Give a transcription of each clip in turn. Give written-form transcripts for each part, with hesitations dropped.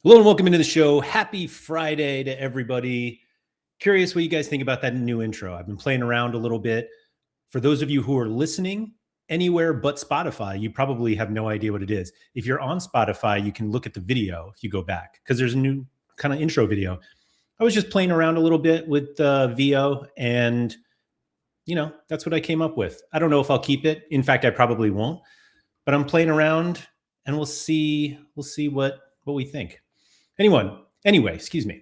Hello and welcome into the show. Happy Friday to everybody. Curious what you guys think about that new intro. I've been playing around a little bit. For those of you who are listening anywhere but Spotify, you probably have no idea what it is. If you're on Spotify, you can look at the video if you go back because there's a new kind of intro video. I was just playing around a little bit with VO and that's what I came up with. I don't know if I'll keep it. In fact, I probably won't, but I'm playing around and we'll see what we think. Anyway, excuse me.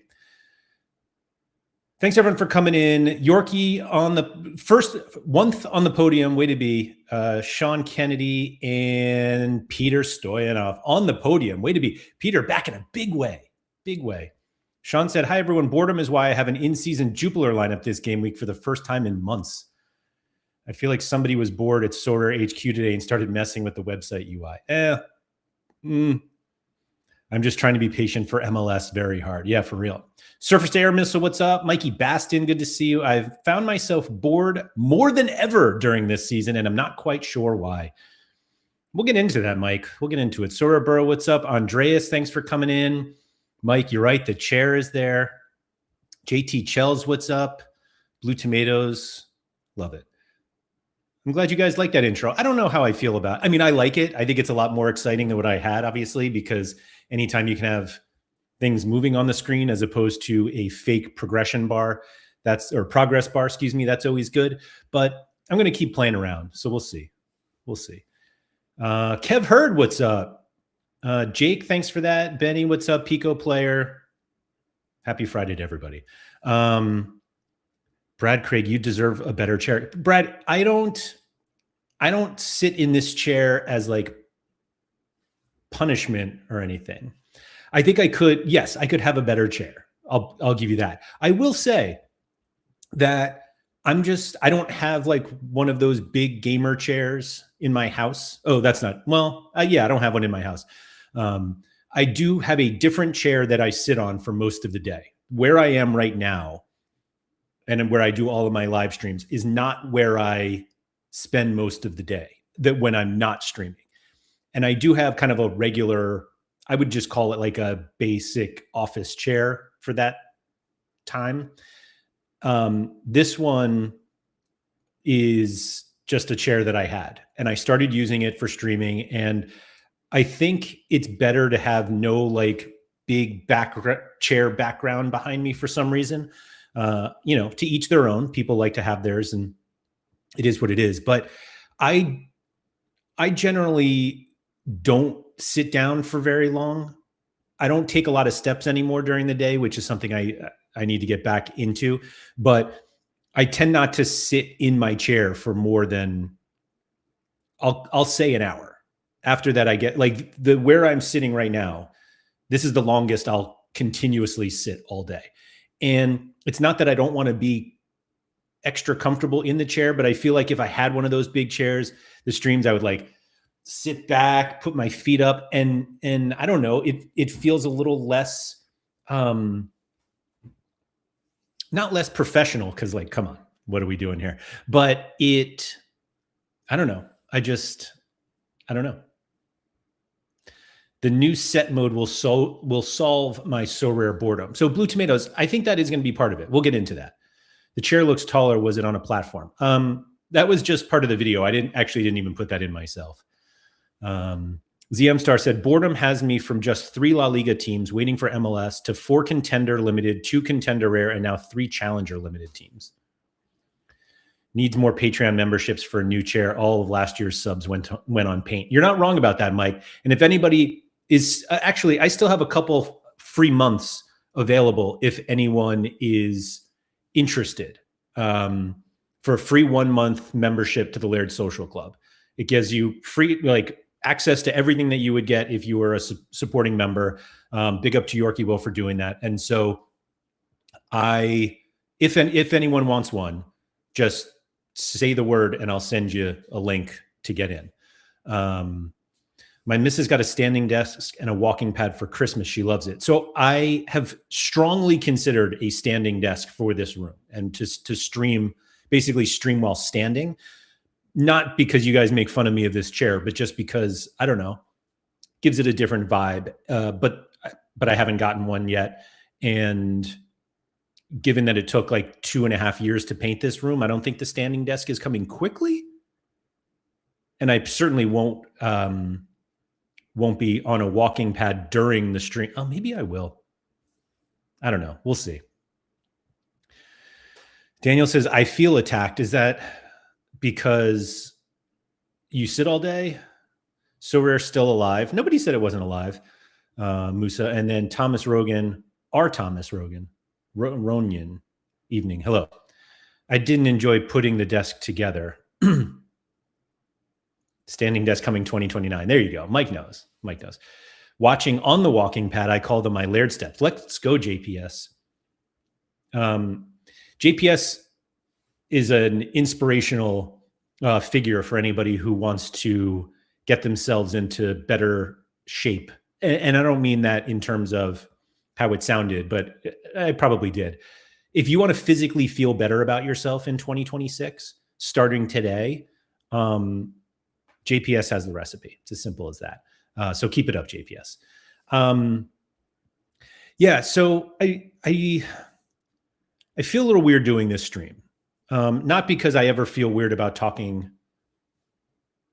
Thanks everyone for coming in. Yorkie on the first one on the podium, way to be. Sean Kennedy and Peter Stoyanov on the podium, way to be. Peter back in a big way. Sean said, hi everyone, boredom is why I have an in-season Jupiler lineup this game week for the first time in months. I feel like somebody was bored at Sorare HQ today and started messing with the website UI. I'm just trying to be patient for MLS very hard. Yeah, for real. Surface to Air Missile, what's up? Mikey Bastin, good to see you. I've found myself bored more than ever during this season, and I'm not quite sure why. We'll get into that, Mike. We'll get into it. Sora Burrow, what's up? Andreas, thanks for coming in. Mike, you're right. The chair is there. JT Chells, what's up? Blue Tomatoes, love it. I'm glad you guys like that intro. I don't know how I feel about it. I mean, I like it. I think it's a lot more exciting than what I had, obviously, because anytime you can have things moving on the screen as opposed to a fake progression bar, or progress bar, excuse me, that's always good. But I'm going to keep playing around. So we'll see. Kev Hurd, what's up? Jake, thanks for that. Benny, what's up? Pico player. Happy Friday to everybody. Brad Craig, you deserve a better chair. Brad, I don't sit in this chair as like punishment or anything. I think I could have a better chair. I'll give you that. I will say that I don't have like one of those big gamer chairs in my house. Oh, that's not, I don't have one in my house. I do have a different chair that I sit on for most of the day. Where I am right now and where I do all of my live streams is not where I spend most of the day, that when I'm not streaming. And I do have kind of a regular, I would just call it like a basic office chair for that time. This one is just a chair that I had, and I started using it for streaming. And I think it's better to have no like big chair background behind me for some reason. To each their own. People like to have theirs, and it is what it is. But I generally don't sit down for very long. I don't take a lot of steps anymore during the day, which is something I need to get back into. But I tend not to sit in my chair for more than I'll say an hour. After that, I get like where I'm sitting right now. This is the longest I'll continuously sit all day. And it's not that I don't want to be extra comfortable in the chair, but I feel like if I had one of those big chairs, the streams, I would like sit back, put my feet up, and I don't know, it feels a little less, not less professional, because like, come on, what are we doing here? But I don't know. I don't know. The new set mode will solve my Sorare boredom. So Blue Tomatoes, I think that is going to be part of it. We'll get into that. The chair looks taller. Was it on a platform? That was just part of the video. I didn't even put that in myself. ZM Star said, boredom has me from just 3 La Liga teams waiting for MLS to 4 contender limited, 2 contender rare, and now 3 challenger limited teams. Needs more Patreon memberships for a new chair. All of last year's subs went on paint. You're not wrong about that, Mike. And if anybody is actually, I still have a couple free months available if anyone is interested, for a free 1-month membership to the Laird Social Club. It gives you free access to everything that you would get if you were a supporting member. Big up to Yorkie Will for doing that. And so if anyone wants one, just say the word and I'll send you a link to get in. My missus got a standing desk and a walking pad for Christmas. She loves it. So I have strongly considered a standing desk for this room and to stream, basically stream while standing. Not because you guys make fun of me of this chair, but just because, I don't know, gives it a different vibe. But but I haven't gotten one yet. And given that it took like 2.5 years to paint this room, I don't think the standing desk is coming quickly. And I certainly won't be on a walking pad during the stream. Oh, maybe I will. I don't know. We'll see. Daniel says, I feel attacked. Is that because you sit all day? Sorare still alive. Nobody said it wasn't alive. Musa. And then Thomas Rogan, Ronian, evening. Hello. I didn't enjoy putting the desk together. Standing desk coming 2029. There you go. Mike knows. Watching on the walking pad, I call them my Laird steps. Let's go, JPS. JPS is an inspirational figure for anybody who wants to get themselves into better shape. And I don't mean that in terms of how it sounded, but I probably did. If you want to physically feel better about yourself in 2026, starting today, JPS has the recipe. It's as simple as that. So keep it up, JPS. Yeah. So I feel a little weird doing this stream. Not because I ever feel weird about talking.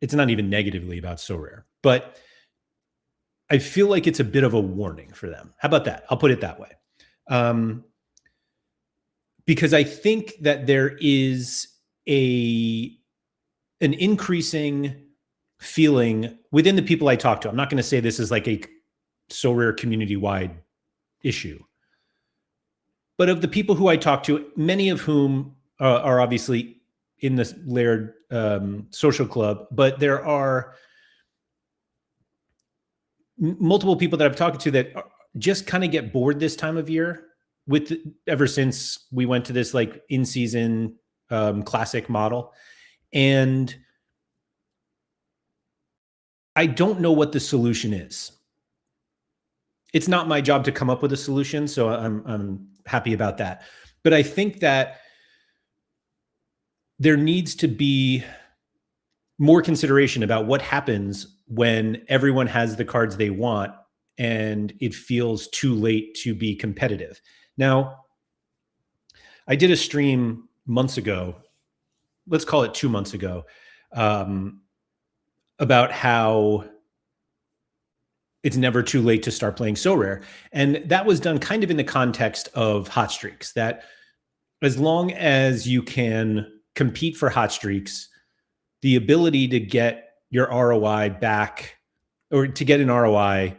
It's not even negatively about Sorare, but I feel like it's a bit of a warning for them. How about that? I'll put it that way. Because I think that there is an increasing feeling within the people I talk to. I'm not going to say this is like a Sorare community-wide issue, but of the people who I talk to, many of whom are obviously in the Laird social club, but there are multiple people that I've talked to that just kind of get bored this time of year ever since we went to this like in-season classic model. And I don't know what the solution is. It's not my job to come up with a solution, so I'm happy about that. But I think that there needs to be more consideration about what happens when everyone has the cards they want and it feels too late to be competitive. Now, I did a stream months ago, let's call it 2 months ago, about how it's never too late to start playing Sorare. And that was done kind of in the context of hot streaks, that as long as you can compete for hot streaks, the ability to get your ROI back, or to get an ROI,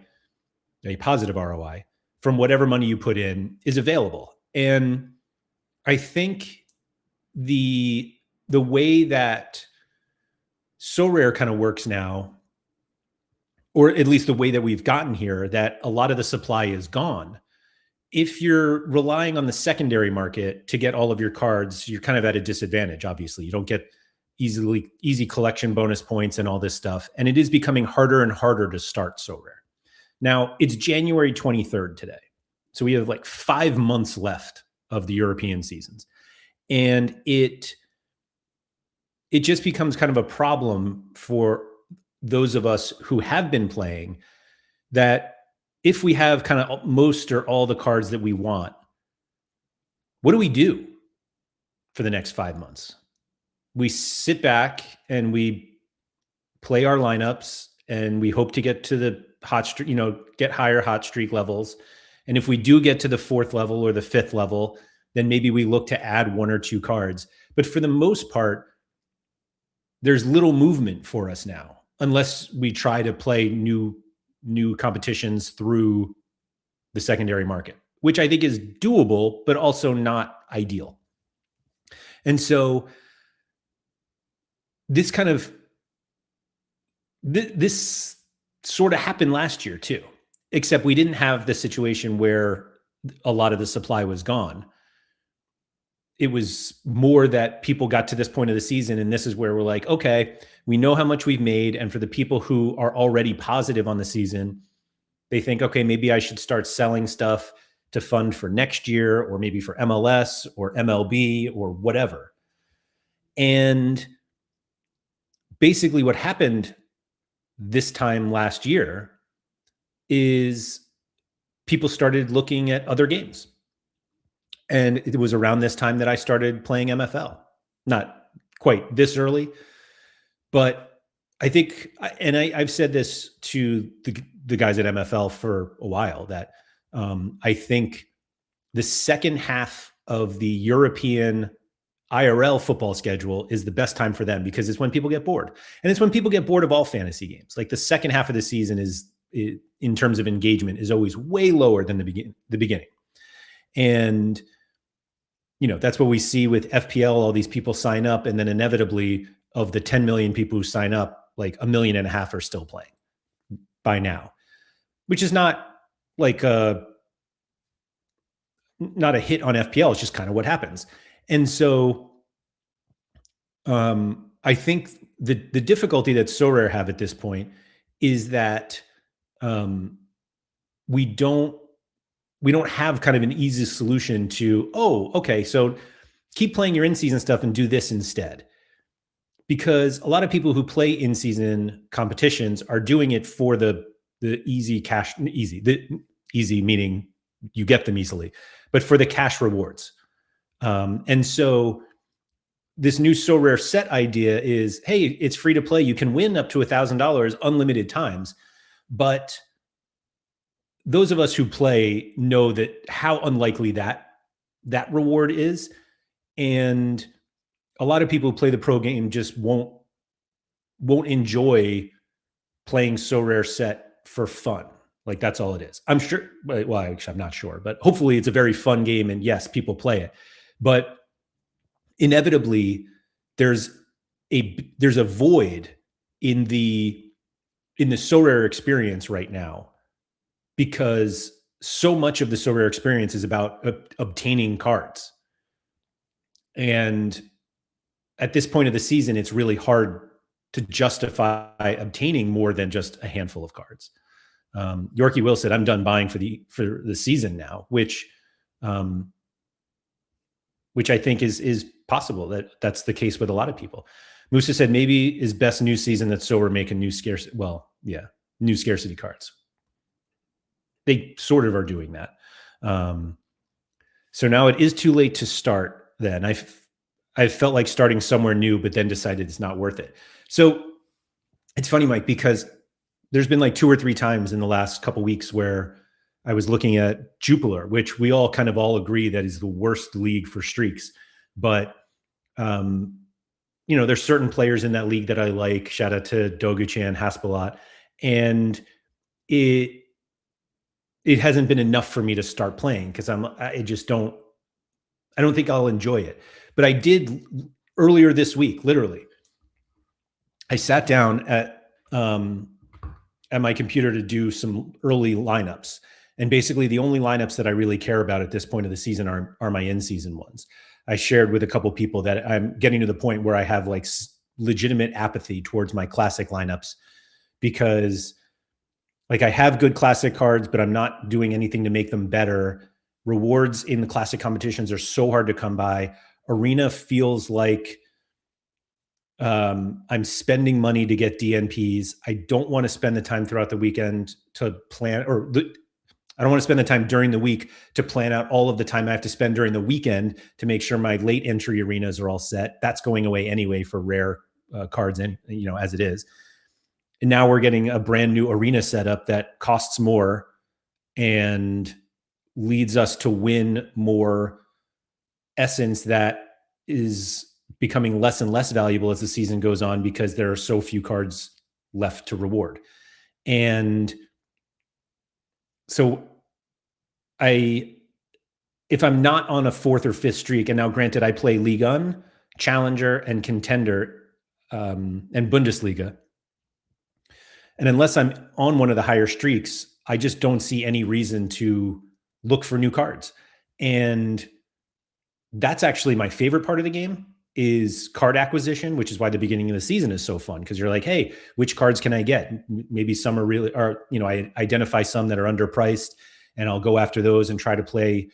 a positive ROI from whatever money you put in, is available. And I think the way that Sorare kind of works now, or at least the way that we've gotten here, that a lot of the supply is gone. If you're relying on the secondary market to get all of your cards, you're kind of at a disadvantage. Obviously, you don't get easy collection bonus points and all this stuff. And it is becoming harder and harder to start Sorare. Now, it's January 23rd today. So we have like 5 months left of the European seasons. And it just becomes kind of a problem for those of us who have been playing, that if we have kind of most or all the cards that we want, what do we do for the next 5 months? We sit back and we play our lineups and we hope to get to the hot streak, get higher hot streak levels. And if we do get to the 4th level or the 5th level, then maybe we look to add 1 or 2 cards. But for the most part, there's little movement for us now, unless we try to play new competitions through the secondary market, which I think is doable, but also not ideal. And so this sort of happened last year too, except we didn't have the situation where a lot of the supply was gone. It was more that people got to this point of the season, and this is where we're like, okay, we know how much we've made. And for the people who are already positive on the season, they think, okay, maybe I should start selling stuff to fund for next year, or maybe for MLS or MLB or whatever. And basically what happened this time last year is people started looking at other games. And it was around this time that I started playing MFL. Not quite this early, but I think, and I've said this to the guys at MFL for a while, that I think the second half of the European IRL football schedule is the best time for them, because it's when people get bored. And it's when people get bored of all fantasy games. Like the second half of the season in terms of engagement, is always way lower than the beginning. And that's what we see with FPL. All these people sign up, and then inevitably, of the 10 million people who sign up, like 1.5 million are still playing by now, which is not like not a hit on FPL. It's just kind of what happens. And so I think the difficulty that Sorare have at this point is that we don't have kind of an easy solution to, okay, so keep playing your in-season stuff and do this instead. Because a lot of people who play in-season competitions are doing it for the easy cash, easy meaning you get them easily, but for the cash rewards. And so this new Sorare set idea is, hey, it's free to play. You can win up to $1,000 unlimited times. But those of us who play know that how unlikely that reward is. And a lot of people who play the pro game just won't enjoy playing Sorare set for fun. Like, that's all it is. I'm sure, well, actually, I'm not sure, but hopefully it's a very fun game, and yes, people play it. But inevitably, there's a void in the Sorare experience right now, because so much of the Sorare experience is about obtaining cards. And at this point of the season, it's really hard to justify obtaining more than just a handful of cards. Yorkie Will said, "I'm done buying for the season now," which I think is possible. That's the case with a lot of people. Musa said, maybe is best new season that Sorare making new scarcity. Well, yeah, new scarcity cards. They sort of are doing that. So now it is too late to start. Then I felt like starting somewhere new, but then decided it's not worth it. So it's funny, Mike, because there's been like 2 or 3 times in the last couple of weeks where I was looking at Jupiler, which we all agree that is the worst league for streaks. But there's certain players in that league that I like. Shout out to Doguchan, Hasbulat, and it hasn't been enough for me to start playing, because I don't think I'll enjoy it. But I did earlier this week, literally. I sat down at my computer to do some early lineups. And basically the only lineups that I really care about at this point of the season are my in-season ones. I shared with a couple people that I'm getting to the point where I have like legitimate apathy towards my classic lineups, because like I have good classic cards, but I'm not doing anything to make them better. Rewards in the classic competitions are so hard to come by. Arena feels like I'm spending money to get DNPs. I don't want to spend the time throughout the weekend to plan, I don't want to spend the time during the week to plan out all of the time I have to spend during the weekend to make sure my late entry arenas are all set. That's going away anyway for rare cards, and as it is. And now we're getting a brand new arena setup that costs more and leads us to win more essence that is becoming less and less valuable as the season goes on, because there are so few cards left to reward. And so if I'm not on a 4th or 5th streak, and now granted I play Ligue 1, Challenger, and Contender, and Bundesliga, and unless I'm on one of the higher streaks, I just don't see any reason to look for new cards. And that's actually my favorite part of the game, is card acquisition, which is why the beginning of the season is so fun, because you're like, hey, which cards can I get? Maybe some are really, or I identify some that are underpriced, and I'll go after those and try to play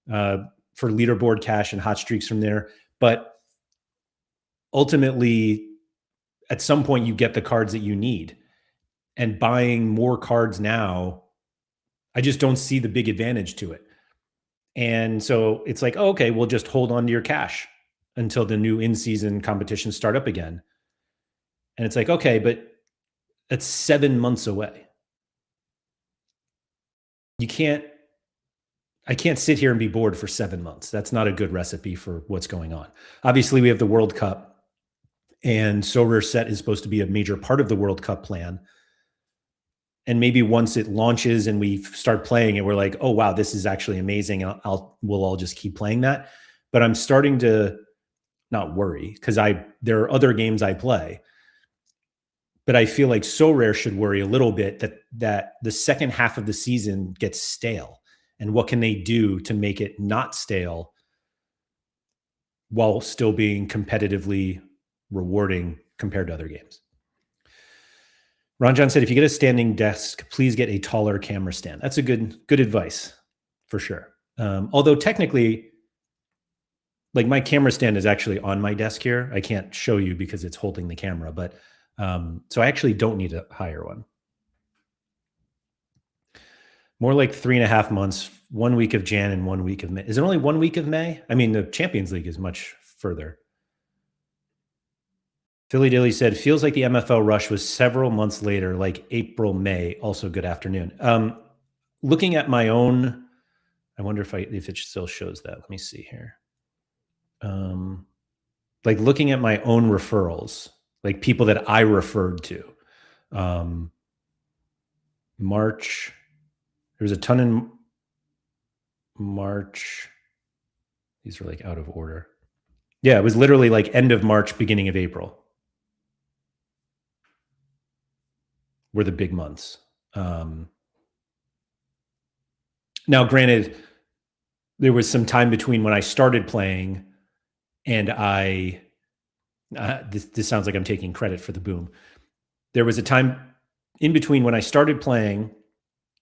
for leaderboard cash and hot streaks from there. But ultimately, at some point, you get the cards that you need. And buying more cards now, I just don't see the big advantage to it. And so it's like, oh, okay, we'll just hold on to your cash until the new in-season competitions start up again. And it's like, okay, but that's 7 months away. You can't I can't sit here and be bored for 7 months. That's not a good recipe for what's going on. Obviously, we have the World Cup, and Sorare Set is supposed to be a major part of the World Cup plan. And maybe once it launches and we start playing it, we're like, oh wow, this is actually amazing. We'll all just keep playing that. But I'm starting to not worry because there are other games I play, but I feel like Sorare should worry a little bit that the second half of the season gets stale. And what can they do to make it not stale while still being competitively rewarding compared to other games? Ron John said, if you get a standing desk, please get a taller camera stand. That's a good advice for sure. Although technically, like my camera stand is actually on my desk here. I can't show you because it's holding the camera, but so I actually don't need to hire one. More like 3.5 months, 1 week of Jan and 1 week of May. Is it only 1 week of May? I mean, the Champions League is much further. Philly Dilly said, feels like the MFL rush was several months later, like April, May. Also, good afternoon. Looking at my own, I wonder if it still shows that. Let me see here. Like looking at my own referrals, like people that I referred to. March, there was a ton in March. These are like out of order. Yeah, it was literally like end of March, beginning of April were the big months. Now, granted, there was some time between when I started playing and this sounds like I'm taking credit for the boom. There was a time in between when I started playing,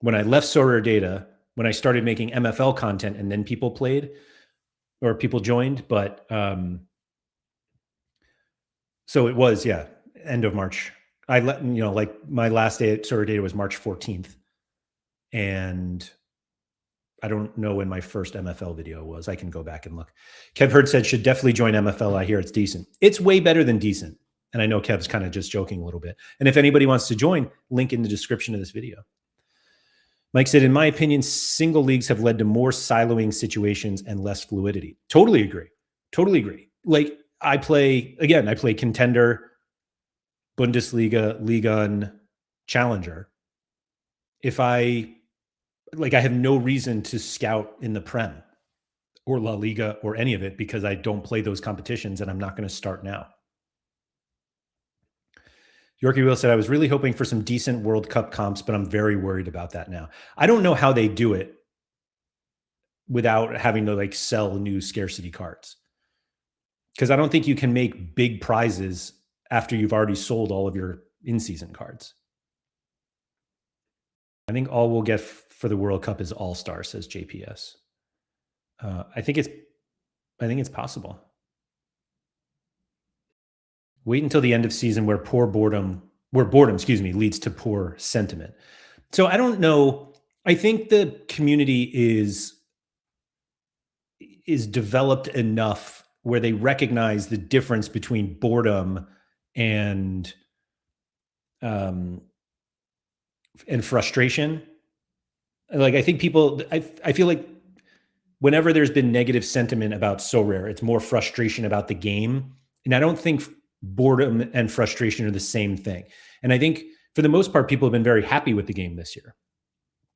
when I left Sorare Data, when I started making MFL content, and then people played or people joined. But so it was, end of March. I let like my last day at Sorare Data was March 14th, and I don't know when my first MFL video was. I can go back and look. Kev Hurd said, should definitely join MFL. I hear it's decent. It's way better than decent. And I know Kev's kind of just joking a little bit. And if anybody wants to join, link in the description of this video. Mike said, in my opinion, single leagues have led to more siloing situations and less fluidity. Totally agree. Totally agree. Like I play Contender, Bundesliga, Liga, and Challenger. If I have no reason to scout in the Prem or La Liga or any of it because I don't play those competitions and I'm not going to start now. Yorkie Will said, I was really hoping for some decent World Cup comps, but I'm very worried about that now. I don't know how they do it without having to like sell new scarcity cards. Because I don't think you can make big prizes after you've already sold all of your in-season cards. I think all we'll get for the World Cup is All-Star, says JPS. I think it's possible. Wait until the end of season where boredom leads to poor sentiment. So I don't know. I think the community is developed enough where they recognize the difference between boredom and frustration. Like I think people, I feel like whenever there's been negative sentiment about Sorare, it's more frustration about the game. And I don't think boredom and frustration are the same thing. And I think for the most part, people have been very happy with the game this year.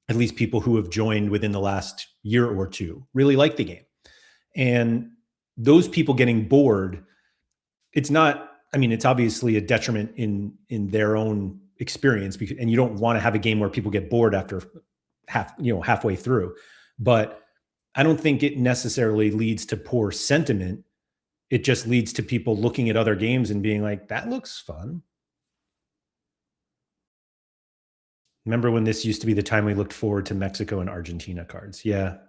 At least people who have joined within the last year or two really like the game. And those people getting bored, it's obviously a detriment in their own experience, because, and you don't want to have a game where people get bored after halfway through. But I don't think it necessarily leads to poor sentiment. It just leads to people looking at other games and being like, that looks fun. Remember when this used to be the time we looked forward to Mexico and Argentina cards? Yeah.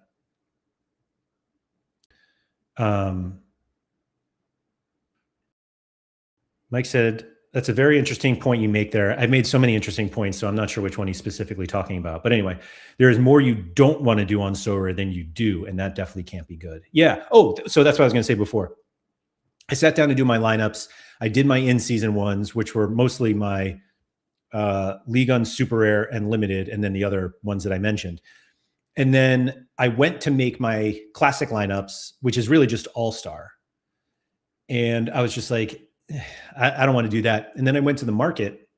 Mike said, That's a very interesting point you make there. I've made so many interesting points, so I'm not sure which one he's specifically talking about. But anyway, there is more you don't want to do on Sorare than you do, and that definitely can't be good. Yeah. Oh, so that's what I was going to say before. I sat down to do my lineups. I did my in-season ones, which were mostly my League on Super Rare and Limited, and then the other ones that I mentioned. And then I went to make my classic lineups, which is really just All-Star. And I was just like, I don't want to do that. And then I went to the market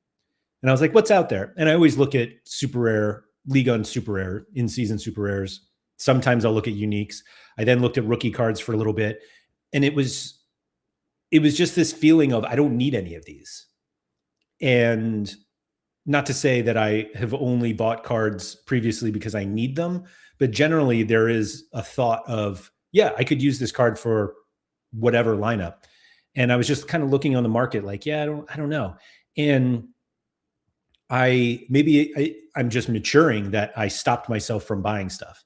and I was like, what's out there? And I always look at Super Rare, League on Super Rare, in-season Super Rares. Sometimes I'll look at uniques. I then looked at rookie cards for a little bit. And it was just this feeling of, I don't need any of these. And not to say that I have only bought cards previously because I need them, but generally there is a thought of, yeah, I could use this card for whatever lineup. And I was just kind of looking on the market like, yeah, I don't know. And I'm just maturing that I stopped myself from buying stuff.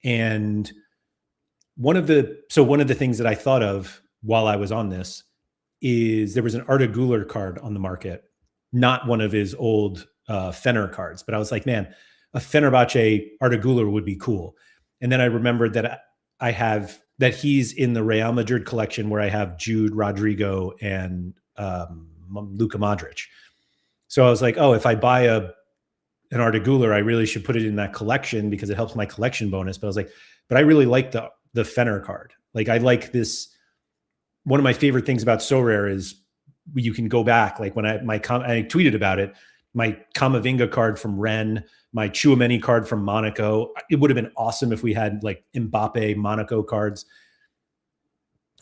And one of the things that I thought of while I was on this is there was an Arda Güler card on the market, not one of his old Fener cards, but I was like, man, a Fenerbahce Arda Güler would be cool. And then I remembered that he's in the Real Madrid collection where I have Jude, Rodrigo, and Luka Modric. So I was like, oh, if I buy an Arda Güler, I really should put it in that collection because it helps my collection bonus. But I was like, but I really like the Fener card. Like I like this. One of my favorite things about Sorare is you can go back. Like when I tweeted about it, my Kamavinga card from Rennes, my Tchouaméni card from Monaco. It would have been awesome if we had like Mbappe Monaco cards.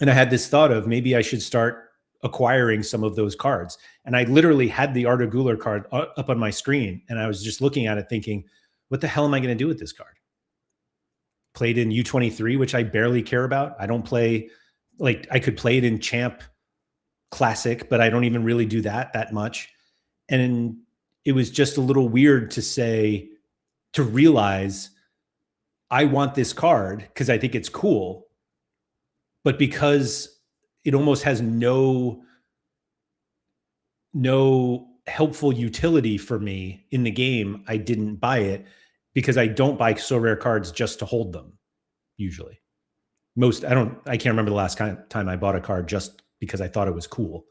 And I had this thought of maybe I should start acquiring some of those cards. And I literally had the Arda Güler card up on my screen. And I was just looking at it thinking, what the hell am I going to do with this card? Played in U23, which I barely care about. I don't play, like I could play it in Champ Classic, but I don't even really do that much. And it was just a little weird to realize I want this card because I think it's cool, but because it almost has no helpful utility for me in the game, I didn't buy it because I don't buy Sorare cards just to hold them. Usually, I can't remember the last time I bought a card just because I thought it was cool,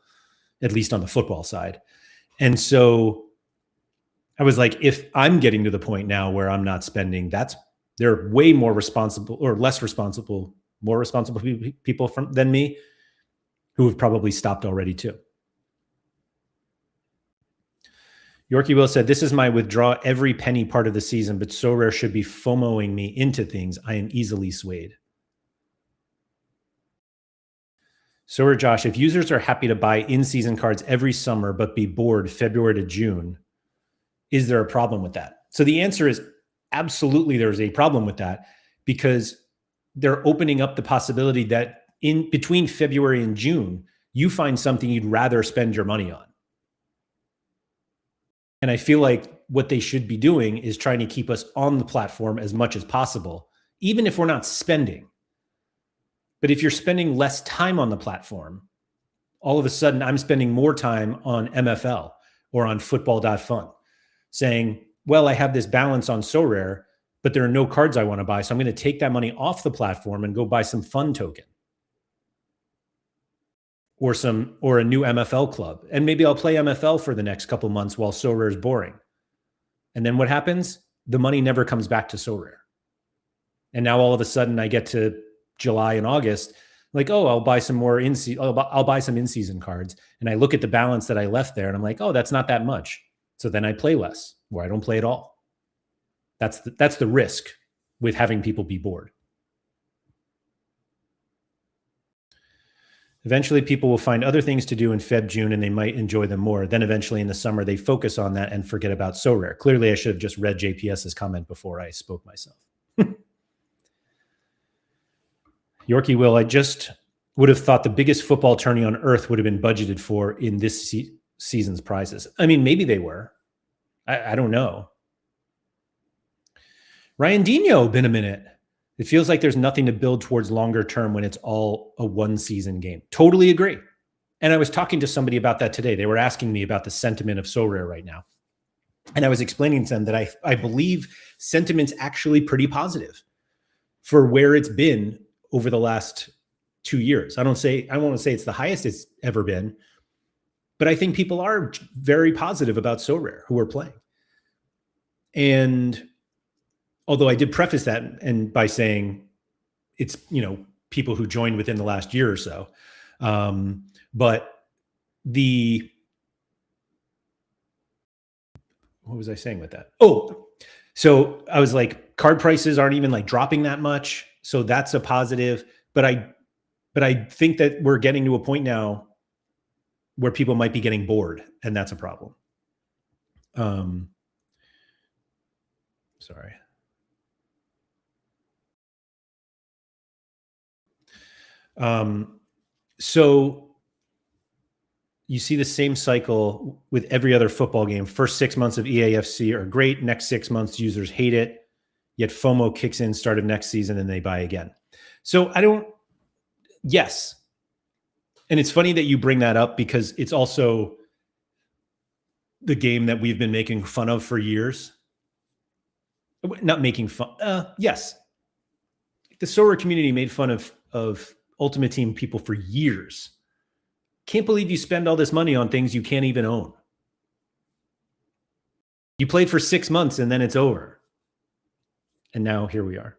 at least on the football side. And so I was like, if I'm getting to the point now where I'm not spending, they're way more responsible or less responsible, more responsible people than me who have probably stopped already too. Yorkie Will said, this is my withdraw every penny part of the season, but Sorare should be FOMOing me into things. I am easily swayed. Sorare Josh, if users are happy to buy in-season cards every summer but be bored February to June, is there a problem with that? So the answer is absolutely there's a problem with that because they're opening up the possibility that in between February and June, you find something you'd rather spend your money on. And I feel like what they should be doing is trying to keep us on the platform as much as possible, even if we're not spending. But if you're spending less time on the platform, all of a sudden I'm spending more time on MFL or on football.fun saying, well, I have this balance on Sorare, but there are no cards I want to buy. So I'm going to take that money off the platform and go buy some fun token or a new MFL club. And maybe I'll play MFL for the next couple months while Sorare is boring. And then what happens? The money never comes back to Sorare. And now all of a sudden I get to July and August, like, oh, I'll buy some more I'll buy some in-season cards. And I look at the balance that I left there and I'm like, oh, that's not that much. So then I play less or I don't play at all. That's the risk with having people be bored. Eventually people will find other things to do in Feb, June, and they might enjoy them more. Then eventually in the summer, they focus on that and forget about Sorare. Clearly I should have just read JPS's comment before I spoke myself. Yorkie Will, I just would have thought the biggest football tourney on earth would have been budgeted for in this season's prizes. I mean, maybe they were. I don't know. Ryan Dino, been a minute. It feels like there's nothing to build towards longer term when it's all a one season game. Totally agree. And I was talking to somebody about that today. They were asking me about the sentiment of Sorare right now. And I was explaining to them that I believe sentiment's actually pretty positive for where it's been over the last 2 years. I won't say it's the highest it's ever been, but I think people are very positive about Sorare who are playing. And although I did preface that and by saying it's, people who joined within the last year or so. But what was I saying with that? Oh, so I was like, card prices aren't even like dropping that much. So that's a positive. But I think that we're getting to a point now where people might be getting bored, and that's a problem. Sorry. So you see the same cycle with every other football game. First 6 months of EAFC are great. Next 6 months, users hate it. Yet FOMO kicks in start of next season and they buy again. So yes. And it's funny that you bring that up because it's also the game that we've been making fun of for years. Not making fun. Yes. The Sorare community made fun of Ultimate Team people for years. Can't believe you spend all this money on things you can't even own. You played for 6 months and then it's over. And now here we are.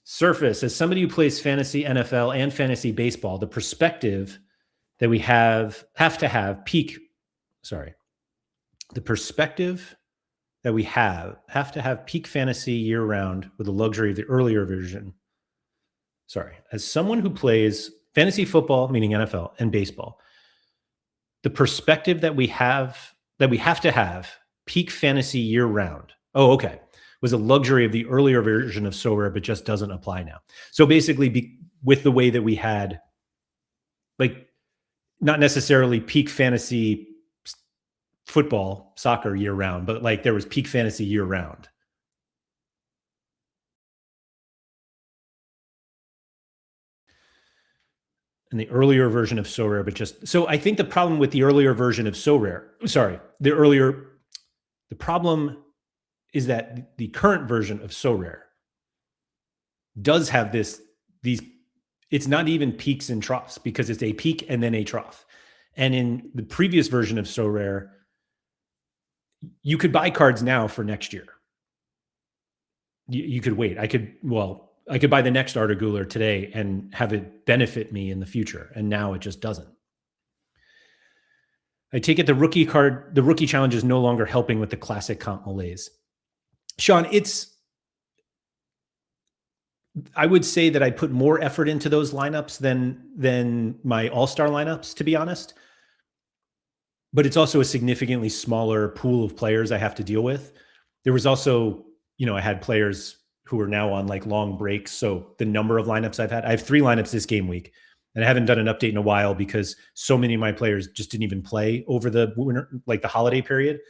Surface, as somebody who plays fantasy NFL and fantasy baseball, the perspective that we have to have peak fantasy year round with the luxury of the earlier version. As someone who plays fantasy football, meaning NFL, and baseball, the perspective that we have to have peak fantasy year round. Oh, okay. Was a luxury of the earlier version of Sorare, but just doesn't apply now. So basically, with the way that we had, like, not necessarily peak fantasy football, soccer year round, but like there was peak fantasy year round. And the earlier version of Sorare, but just so I think the problem with the earlier version of Sorare, the problem is that the current version of Sorare does have these, it's not even peaks and troughs because it's a peak and then a trough. And in the previous version of Sorare, you could buy cards now for next year. You could wait. I could buy the next Arda Güler today and have it benefit me in the future. And now it just doesn't. I take it the rookie challenge is no longer helping with the classic comp malaise. Sean, I would say that I put more effort into those lineups than my all-star lineups, to be honest. But it's also a significantly smaller pool of players I have to deal with. There was also, I had players who are now on like long breaks. So the number of lineups I have 3 lineups this game week, and I haven't done an update in a while because so many of my players just didn't even play over the winter, like the holiday period.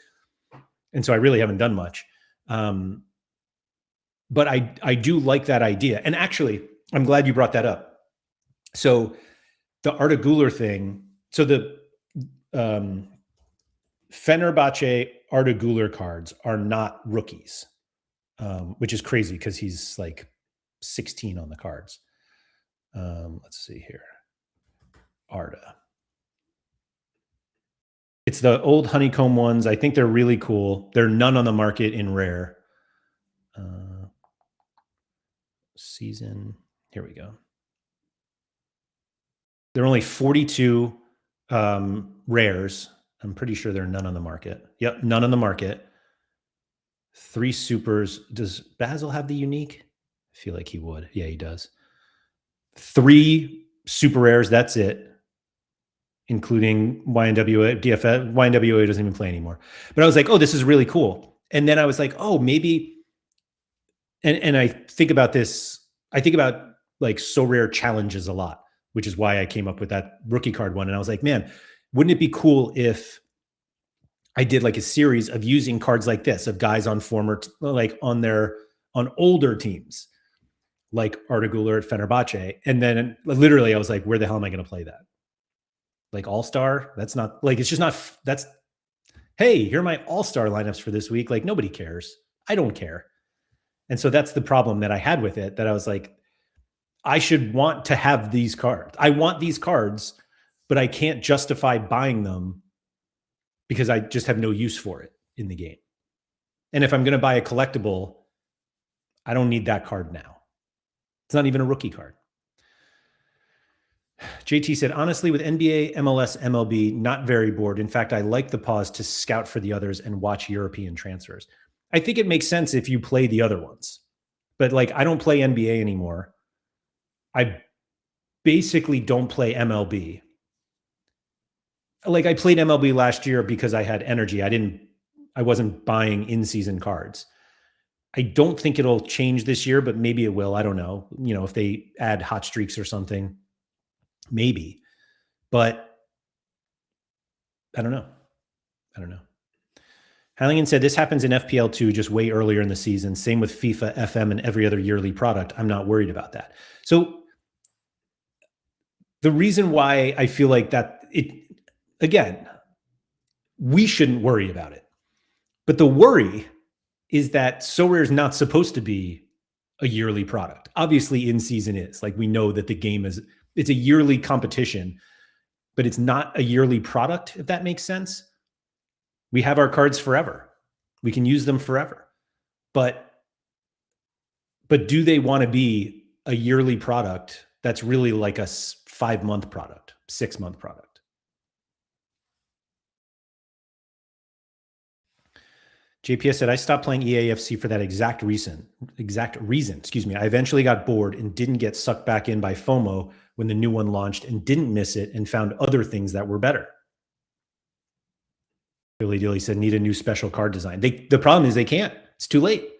And so I really haven't done much. But I do like that idea. And actually, I'm glad you brought that up. So the Arda Güler thing, so the Fenerbahce Arda Güler cards are not rookies, which is crazy because he's like 16 on the cards. Let's see here. Arda. It's the old honeycomb ones. I think they're really cool. There are none on the market in rare. Season. Here we go. There are only 42 rares. I'm pretty sure there are none on the market. Yep, none on the market. 3 supers. Does Basil have the unique? I feel like he would. Yeah, he does. 3 super rares. That's it. Including YNWA, DFS. YNWA doesn't even play anymore. But I was like, oh, this is really cool. And then I was like, oh, maybe. And I think about this. I think about like Sorare challenges a lot, which is why I came up with that rookie card one. And I was like, man, wouldn't it be cool if I did like a series of using cards like this of guys on on older teams, like Arda Güler at Fenerbahce. And then literally I was like, where the hell am I going to play that? Like all-star, that's not like, it's just not, that's, hey, here are my all-star lineups for this week. Like nobody cares. I don't care. And so that's the problem that I had with it, that I was like, I should want to have these cards. I want these cards, but I can't justify buying them because I just have no use for it in the game. And if I'm going to buy a collectible, I don't need that card now. It's not even a rookie card. JT said, honestly, with NBA, MLS, MLB, not very bored. In fact, I like the pause to scout for the others and watch European transfers. I think it makes sense if you play the other ones. But like, I don't play NBA anymore. I basically don't play MLB. Like I played MLB last year because I had energy. I wasn't buying in-season cards. I don't think it'll change this year, but maybe it will. I don't know. You know, if they add hot streaks or something, maybe. But I don't know. Halligan said, this happens in FPL too, just way earlier in the season. Same with FIFA, FM, and every other yearly product. I'm not worried about that. So the reason why I feel like that, again, we shouldn't worry about it. But the worry is that SoRare is not supposed to be a yearly product. Obviously, in season is. Like we know that the game it's a yearly competition, but it's not a yearly product, if that makes sense. We have our cards forever. We can use them forever. But do they want to be a yearly product that's really like a 5-month product, 6-month product? JPS said, I stopped playing EAFC for that exact reason. Excuse me. I eventually got bored and didn't get sucked back in by FOMO when the new one launched and didn't miss it and found other things that were better. Billy Dilly said, need a new special card design. The problem is they can't. It's too late.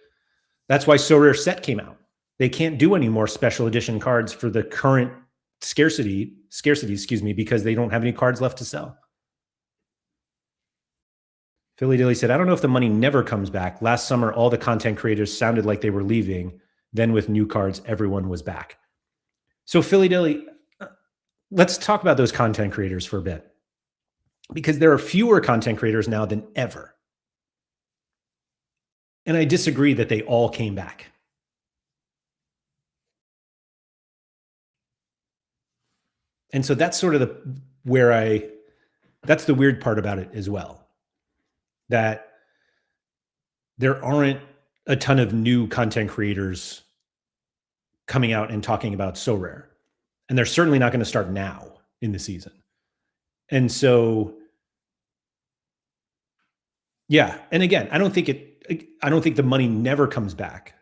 That's why SoRare Set came out. They can't do any more special edition cards for the current scarcity, excuse me, because they don't have any cards left to sell. Philly Dilly said, I don't know if the money never comes back. Last summer, all the content creators sounded like they were leaving. Then with new cards, everyone was back. So Philly Dilly, let's talk about those content creators for a bit, because there are fewer content creators now than ever. And I disagree that they all came back. And so that's sort of that's the weird part about it as well, that there aren't a ton of new content creators coming out and talking about SoRare. And they're certainly not going to start now in the season. And so, yeah. And again, I don't think the money never comes back,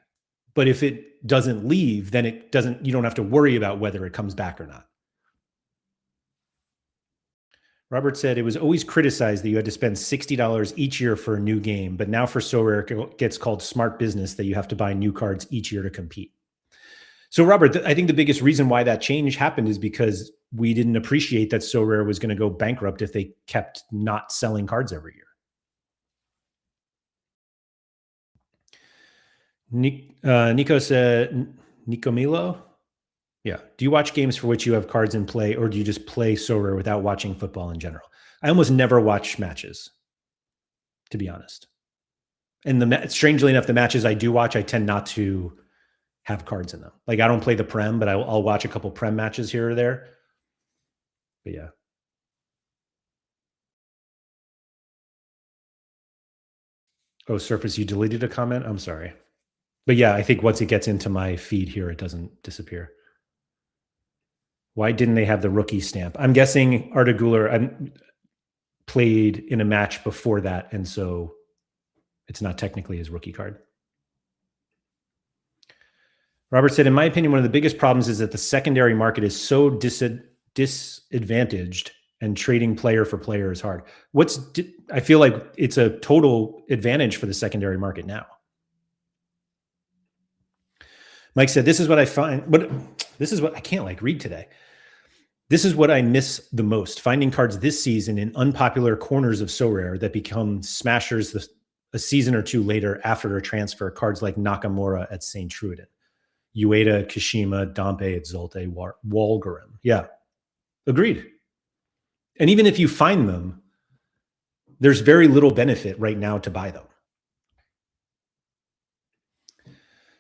but if it doesn't leave, then you don't have to worry about whether it comes back or not. Robert said, it was always criticized that you had to spend $60 each year for a new game, but now for SoRare, it gets called smart business that you have to buy new cards each year to compete. So Robert, I think the biggest reason why that change happened is because we didn't appreciate that SoRare was going to go bankrupt if they kept not selling cards every year. Nico said, Nico Milo? Yeah. Do you watch games for which you have cards in play, or do you just play SoRare without watching football in general? I almost never watch matches, to be honest. And strangely enough, the matches I do watch, I tend not to have cards in them. Like I don't play the Prem, but I'll watch a couple Prem matches here or there. But yeah. Oh, Surface, you deleted a comment? I'm sorry. But yeah, I think once it gets into my feed here, it doesn't disappear. Why didn't they have the rookie stamp? I'm guessing Arda Güler played in a match before that, and so it's not technically his rookie card. Robert said, in my opinion, one of the biggest problems is that the secondary market is so disadvantaged, and trading player for player is hard. I feel like it's a total advantage for the secondary market now. Mike said, this is what I find, but this is what I can't read today. This is what I miss the most, finding cards this season in unpopular corners of SoRare that become smashers a season or two later after a transfer, cards like Nakamura at St. Truden, Ueda, Kashima, Dompe at Zulte, Walgarim. Yeah, agreed. And even if you find them, there's very little benefit right now to buy them.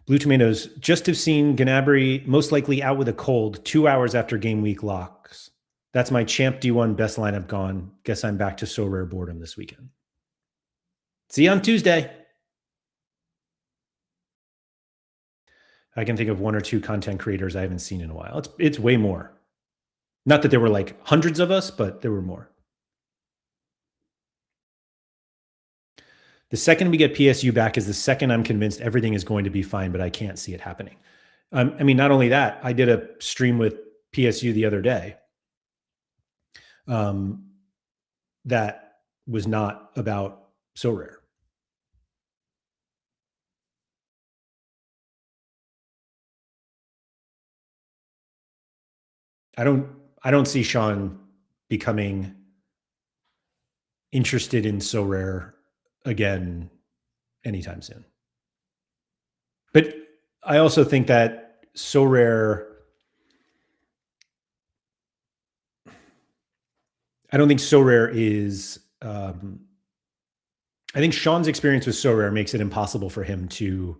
Blue Tomatoes, just have seen Gnabry most likely out with a cold 2 hours after game week locks. That's my champ D1 best lineup gone. Guess I'm back to so rare boredom this weekend. See you on Tuesday. I can think of one or two content creators I haven't seen in a while. It's way more. Not that there were like hundreds of us, but there were more. The second we get PSU back is the second I'm convinced everything is going to be fine, but I can't see it happening. I mean, not only that, I did a stream with PSU the other day that was not about so rare. I don't see Sean becoming interested in so rare again anytime soon. But I also think that so rare, I don't think so rare is I think Sean's experience with so rare makes it impossible for him to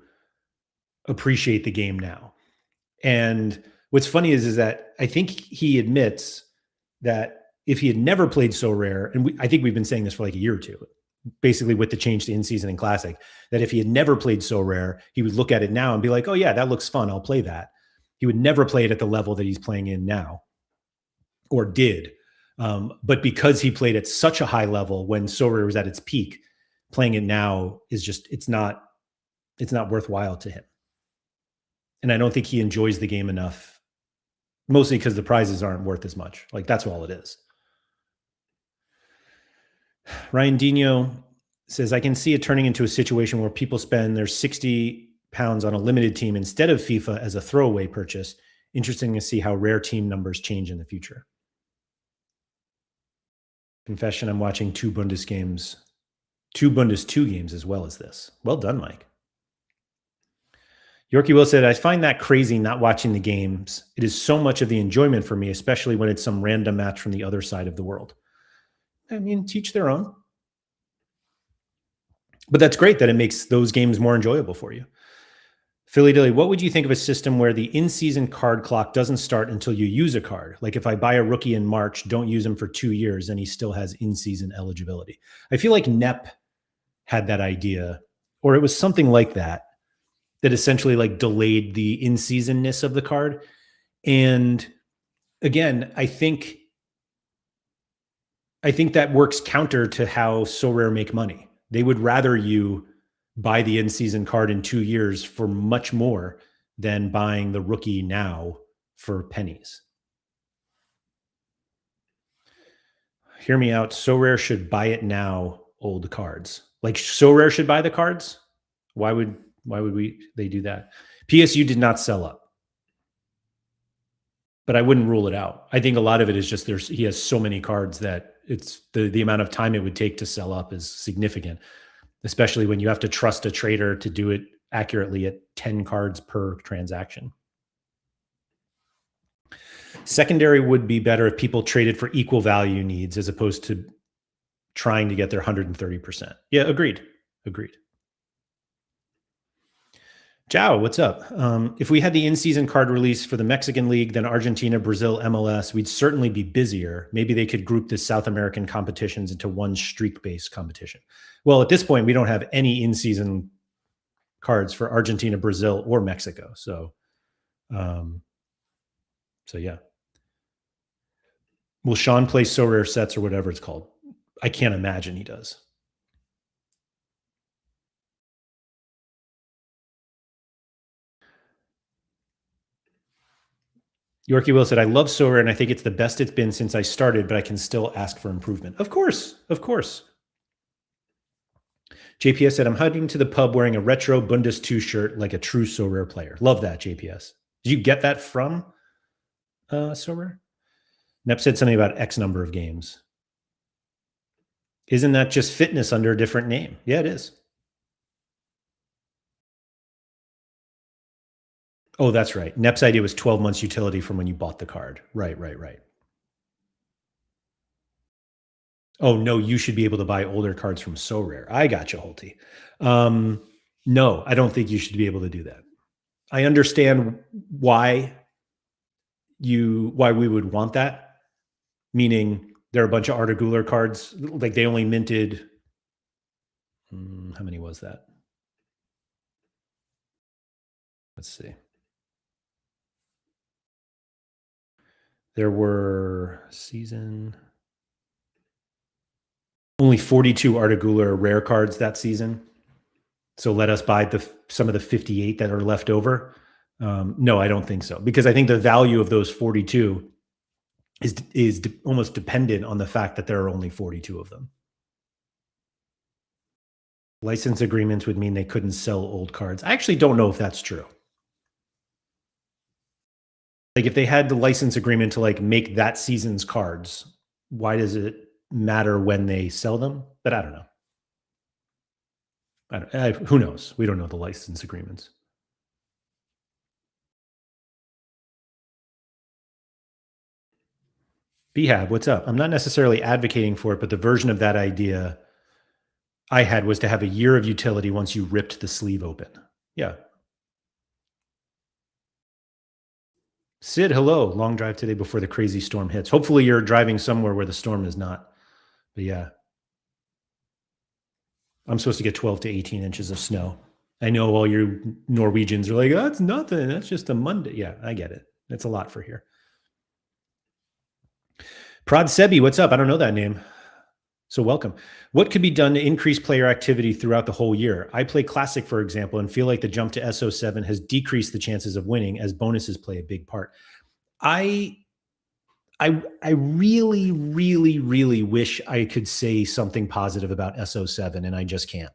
appreciate the game now. And what's funny is that I think he admits that if he had never played so rare, and I think we've been saying this for like a year or two, basically with the change to in-season and classic, that if he had never played so rare, he would look at it now and be like, oh yeah, that looks fun, I'll play that. He would never play it at the level that he's playing in now, or did. But because he played at such a high level when so rare was at its peak, playing it now is just, it's not worthwhile to him. And I don't think he enjoys the game enough, mostly because the prizes aren't worth as much. Like, that's all it is. Ryan Dino says, I can see it turning into a situation where people spend their 60 pounds on a limited team instead of FIFA as a throwaway purchase. Interesting to see how rare team numbers change in the future. Confession, I'm watching two Bundes 2 games as well as this. Well done, Mike. Yorkie Will said, I find that crazy not watching the games. It is so much of the enjoyment for me, especially when it's some random match from the other side of the world. I mean, teach their own. But that's great that it makes those games more enjoyable for you. Philly Dilly, what would you think of a system where the in-season card clock doesn't start until you use a card? Like if I buy a rookie in March, don't use him for 2 years, and he still has in-season eligibility. I feel like NEP had that idea, or it was something like that essentially like delayed the in-seasonness of the card. And again, I think that works counter to how so rare make money. They would rather you buy the in-season card in 2 years for much more than buying the rookie now for pennies. Hear me out. So rare should buy it now. Old cards, like so rare should buy the cards. Why would they do that? PSU did not sell up, but I wouldn't rule it out. I think a lot of it is just he has so many cards that it's the amount of time it would take to sell up is significant, especially when you have to trust a trader to do it accurately at 10 cards per transaction. Secondary would be better if people traded for equal value needs as opposed to trying to get their 130%. Yeah, agreed. Jow, what's up? If we had the in-season card release for the Mexican League, then Argentina, Brazil, MLS, we'd certainly be busier. Maybe they could group the South American competitions into one streak-based competition. Well, at this point, we don't have any in-season cards for Argentina, Brazil, or Mexico. So yeah. Will Sean play so rare sets or whatever it's called? I can't imagine he does. Yorkie Will said, I love so rare and I think it's the best it's been since I started, but I can still ask for improvement. Of course. JPS said, I'm heading to the pub wearing a retro Bundes 2 shirt like a true so rare player. Love that, JPS. Did you get that from so rare? Nep said something about X number of games. Isn't that just fitness under a different name? Yeah, it is. Oh, that's right. Nep's idea was 12 months utility from when you bought the card. Right. Oh, no, you should be able to buy older cards from So Rare. I got you, Holty. Um, no, I don't think you should be able to do that. I understand why we would want that, meaning there are a bunch of Articular cards, like they only minted how many was that? Let's see. There were only 42 Articular rare cards that season. So let us buy some of the 58 that are left over. No, I don't think so, because I think the value of those 42 is almost dependent on the fact that there are only 42 of them. License agreements would mean they couldn't sell old cards. I actually don't know if that's true. Like if they had the license agreement to like make that season's cards, why does it matter when they sell them? But I don't know. Who knows? We don't know the license agreements. Behab, what's up? I'm not necessarily advocating for it, but the version of that idea I had was to have a year of utility once you ripped the sleeve open. Yeah. Sid, hello. Long drive today before the crazy storm hits. Hopefully you're driving somewhere where the storm is not. But yeah. I'm supposed to get 12 to 18 inches of snow. I know all you Norwegians are like, oh, that's nothing. That's just a Monday. Yeah, I get it. That's a lot for here. Prod Sebi, what's up? I don't know that name. So welcome. What could be done to increase player activity throughout the whole year? I play Classic, for example, and feel like the jump to SO7 has decreased the chances of winning as bonuses play a big part. I really, really, really wish I could say something positive about SO7, and I just can't.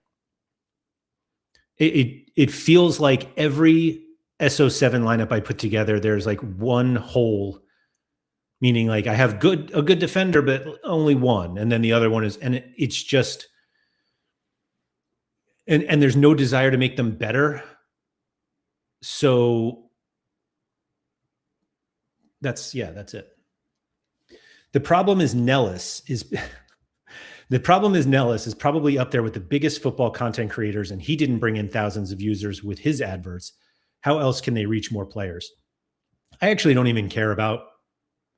It feels like every SO7 lineup I put together, there's like one hole, meaning like I have a good defender, but only one, and then the other one is, and it's just, and there's no desire to make them better. So that's it. The problem is Nellis is the problem is Nellis is probably up there with the biggest football content creators, and he didn't bring in thousands of users with his adverts. How else can they reach more players? I actually don't even care about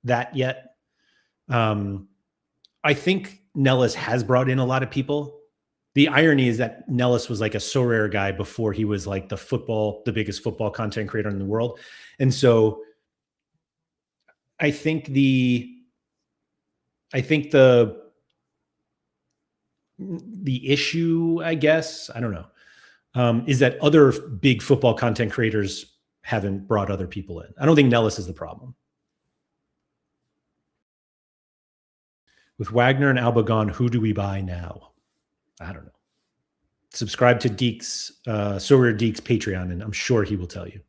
that yet. I think Nellis has brought in a lot of people. The irony is that Nellis was like a So Rare guy before he was like the biggest football content creator in the world. And so I think the issue, I guess, I don't know, is that other big football content creators haven't brought other people in. I don't think Nellis is the problem. With Wagner and Alba gone, who do we buy now? I don't know. Subscribe to Deeks, So Rare Deeks Patreon, and I'm sure he will tell you.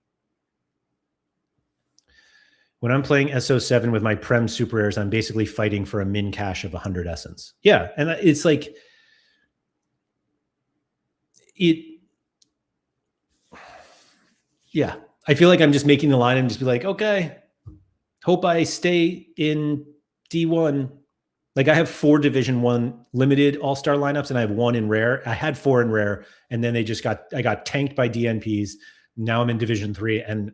When I'm playing SO7 with my Prem Super Rares, I'm basically fighting for a min cash of 100 Essence. Yeah, and it's like yeah, I feel like I'm just making the line and just be like, okay, hope I stay in D1. Like I have 4 Division 1 limited all-star lineups and I have 1 in rare. I had 4 in rare and then I got tanked by DNPs. Now I'm in Division 3 and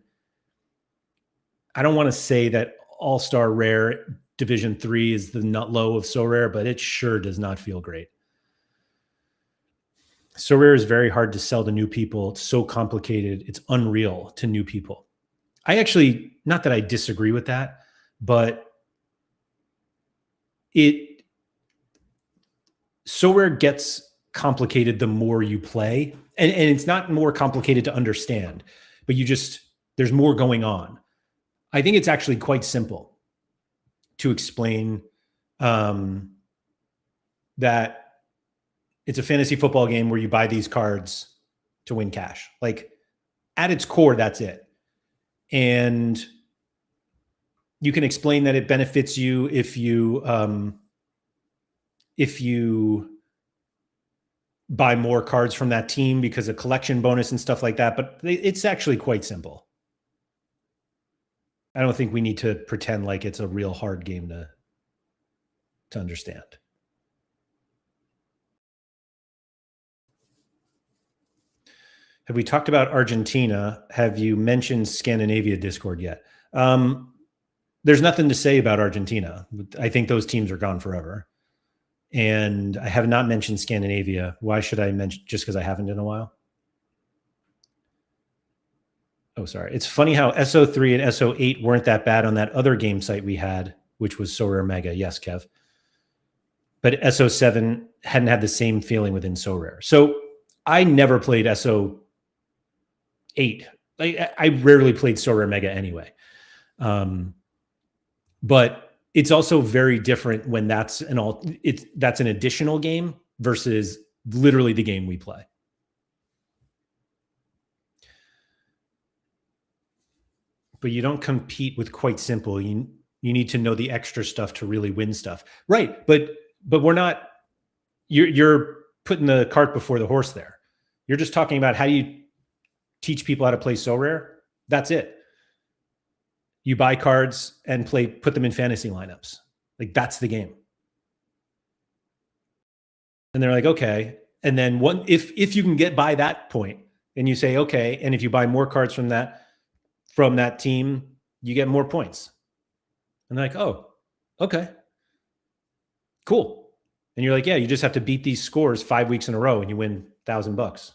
I don't want to say that all-star rare Division 3 is the nut low of So Rare, but it sure does not feel great. So Rare is very hard to sell to new people. It's so complicated. It's unreal to new people. I actually, not that I disagree with that, but So Rare gets complicated the more you play. And it's not more complicated to understand, but there's more going on. I think it's actually quite simple to explain that it's a fantasy football game where you buy these cards to win cash. Like at its core, that's it. And you can explain that it benefits you if you buy more cards from that team because of collection bonus and stuff like that. But it's actually quite simple. I don't think we need to pretend like it's a real hard game to understand. Have we talked about Argentina? Have you mentioned Scandinavia Discord yet? There's nothing to say about Argentina. I think those teams are gone forever. And I have not mentioned Scandinavia. Why should I mention, just because I haven't in a while? Oh, sorry. It's funny how SO3 and SO8 weren't that bad on that other game site we had, which was Sorare Mega. Yes, Kev. But SO7 hadn't had the same feeling within Sorare. So I never played SO8. I rarely played Sorare Mega anyway. But it's also very different when that's an additional game versus literally the game we play. But you don't compete with Quite Simple. You need to know the extra stuff to really win stuff. Right. But we're not, you're putting the cart before the horse there. You're just talking about how do you teach people how to play Sorare. That's it. You buy cards and put them in fantasy lineups. Like, that's the game. And they're like, okay. And then if you can get by that point and you say, okay, and if you buy more cards from that team, you get more points. And they're like, oh, okay, cool. And you're like, yeah, you just have to beat these scores 5 weeks in a row and you win $1,000.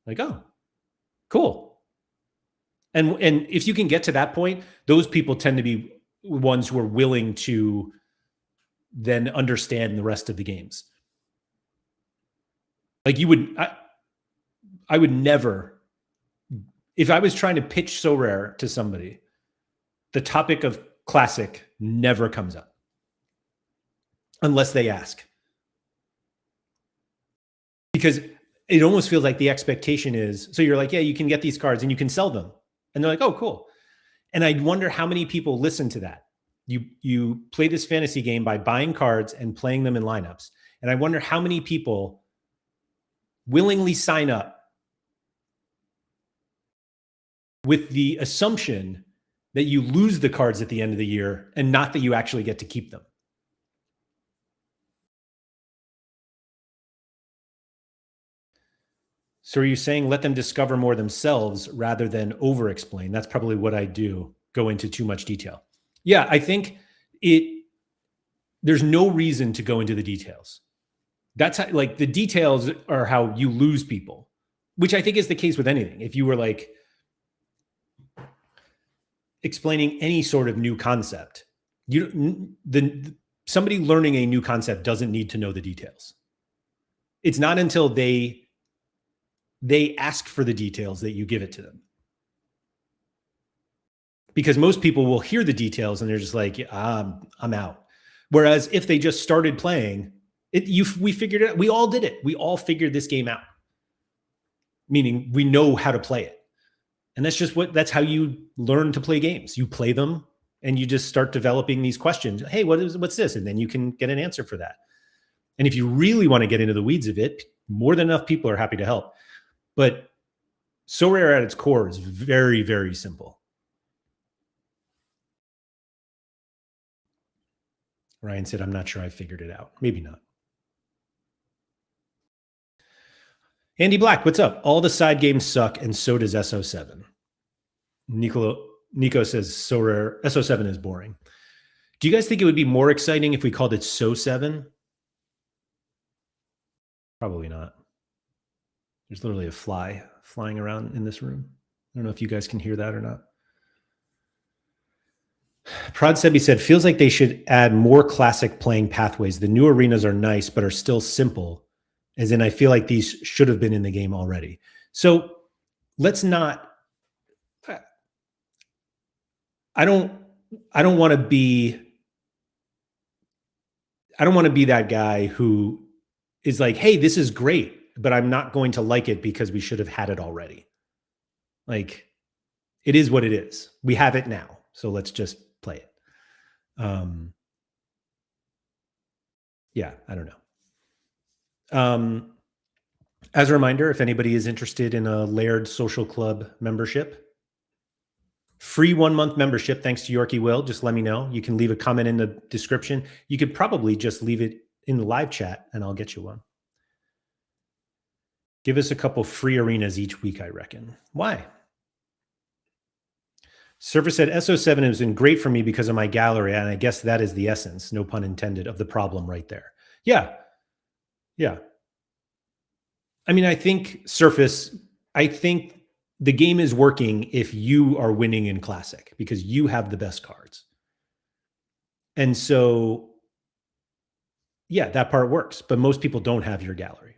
Like, oh, cool. And if you can get to that point, those people tend to be ones who are willing to then understand the rest of the games. Like I would never, if I was trying to pitch Sorare to somebody, the topic of Classic never comes up unless they ask. Because it almost feels like the expectation is, so you're like, yeah, you can get these cards and you can sell them. And they're like, oh, cool. And I wonder how many people listen to that. You play this fantasy game by buying cards and playing them in lineups. And I wonder how many people willingly sign up with the assumption that you lose the cards at the end of the year and not that you actually get to keep them. So are you saying let them discover more themselves rather than over-explain? That's probably what I do, go into too much detail. Yeah, I think there's no reason to go into the details. That's how, like, the details are how you lose people, which I think is the case with anything. If you were like explaining any sort of new concept, somebody learning a new concept doesn't need to know the details. It's not until they ask for the details that you give it to them. Because most people will hear the details and they're just like, I'm out. Whereas if they just started playing, we figured it out. We all did it. We all figured this game out. Meaning we know how to play it. And that's how you learn to play games. You play them and you just start developing these questions. Hey, what's this? And then you can get an answer for that. And if you really want to get into the weeds of it, more than enough people are happy to help. But Sorare at its core is very, very simple. Ryan said, I'm not sure I figured it out. Maybe not. Andy Black, what's up? All the side games suck, and so does SO7. Nico says Sorare, SO7 is boring. Do you guys think it would be more exciting if we called it So7? Probably not. There's literally a fly flying around in this room. I don't know if you guys can hear that or not. Prod Sebi said, feels like they should add more classic playing pathways. The new arenas are nice, but are still simple. As in, I feel like these should have been in the game already. So let's not, I don't want to be that guy who is like, hey, this is great, but I'm not going to like it because we should have had it already. Like, it is what it is. We have it now. So let's just play it. Yeah, I don't know. As a reminder, if anybody is interested in a Laird Social Club membership, free 1 month membership, thanks to Yorkie Will, just let me know. You can leave a comment in the description. You could probably just leave it in the live chat and I'll get you one. Give us a couple free arenas each week, I reckon. Why? Surface said SO7 has been great for me because of my gallery, and I guess that is the essence, no pun intended, of the problem right there. Yeah. Yeah. I mean, I think Surface, I think the game is working if you are winning in Classic because you have the best cards. And so, yeah, that part works, but most people don't have your gallery.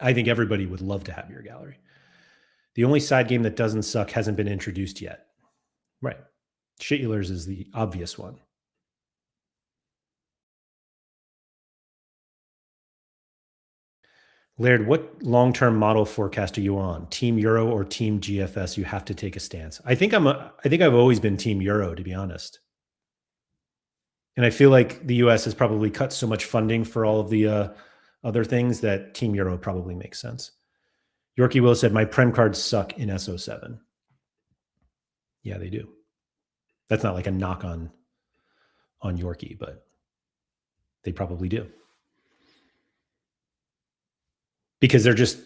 I think everybody would love to have your gallery. The only side game that doesn't suck hasn't been introduced yet. Right. Shitulers is the obvious one. Laird, what long-term model forecast are you on? Team Euro or Team GFS? You have to take a stance. I think I've always been Team Euro, to be honest. And I feel like the US has probably cut so much funding for all of the other things that Team Euro probably makes sense. Yorkie Will said, my Prem cards suck in SO7. Yeah, they do. That's not like a knock on Yorkie, but they probably do. Because they're just,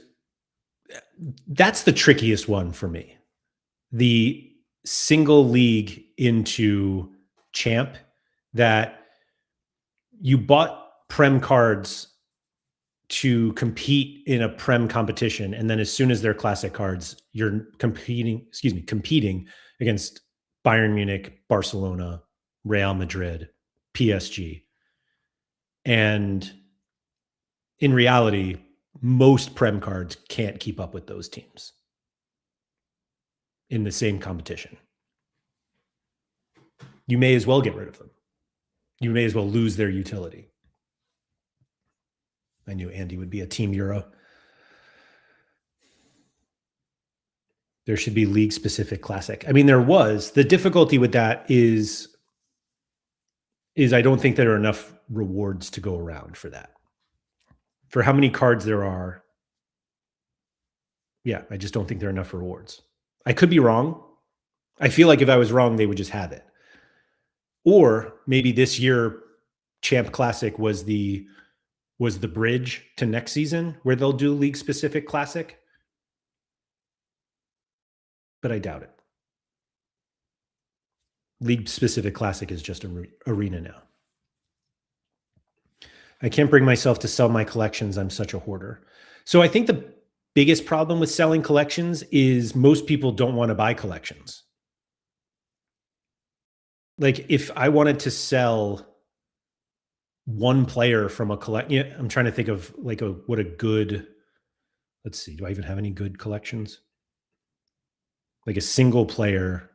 that's the trickiest one for me. The single league into champ that you bought Prem cards to compete in a Prem competition, and then as soon as they're classic cards, you're competing against Bayern Munich, Barcelona, Real Madrid, PSG. And in reality, most Prem cards can't keep up with those teams in the same competition. You may as well get rid of them. You may as well lose their utility. I knew Andy would be a Team Euro. There should be league-specific classic. I mean, there was. The difficulty with that is I don't think there are enough rewards to go around for that. For how many cards there are, yeah, I just don't think there are enough rewards. I could be wrong. I feel like if I was wrong, they would just have it. Or maybe this year, Champ Classic was the bridge to next season where they'll do league-specific classic. But I doubt it. League-specific classic is just arena now. I can't bring myself to sell my collections. I'm such a hoarder. So I think the biggest problem with selling collections is most people don't want to buy collections. Like if I wanted to sell one player from a collection, I'm trying to think of like what a good, let's see, do I even have any good collections? Like a single player.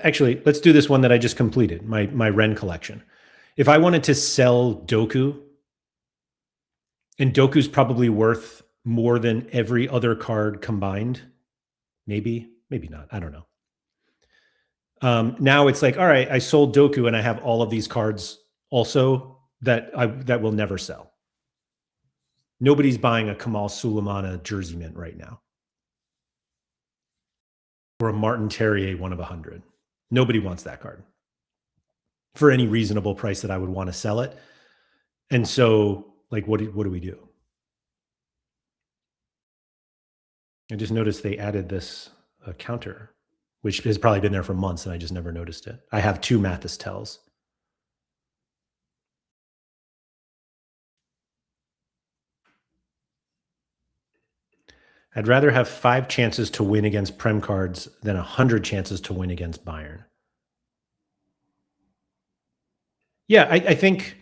Actually, let's do this one that I just completed, my Ren collection. If I wanted to sell Doku, and Doku's probably worth more than every other card combined, maybe not. I don't know. Now it's like, all right, I sold Doku and I have all of these cards also that will never sell. Nobody's buying a Kamal Suleimana jersey mint right now. Or a Martin Terrier 1 of 100. Nobody wants that card for any reasonable price that I would want to sell it. And so, like, what do we do? I just noticed they added this counter, which has probably been there for months, and I just never noticed it. I have 2 Mathis Tells. I'd rather have 5 chances to win against Prem cards than 100 chances to win against Bayern. Yeah, I think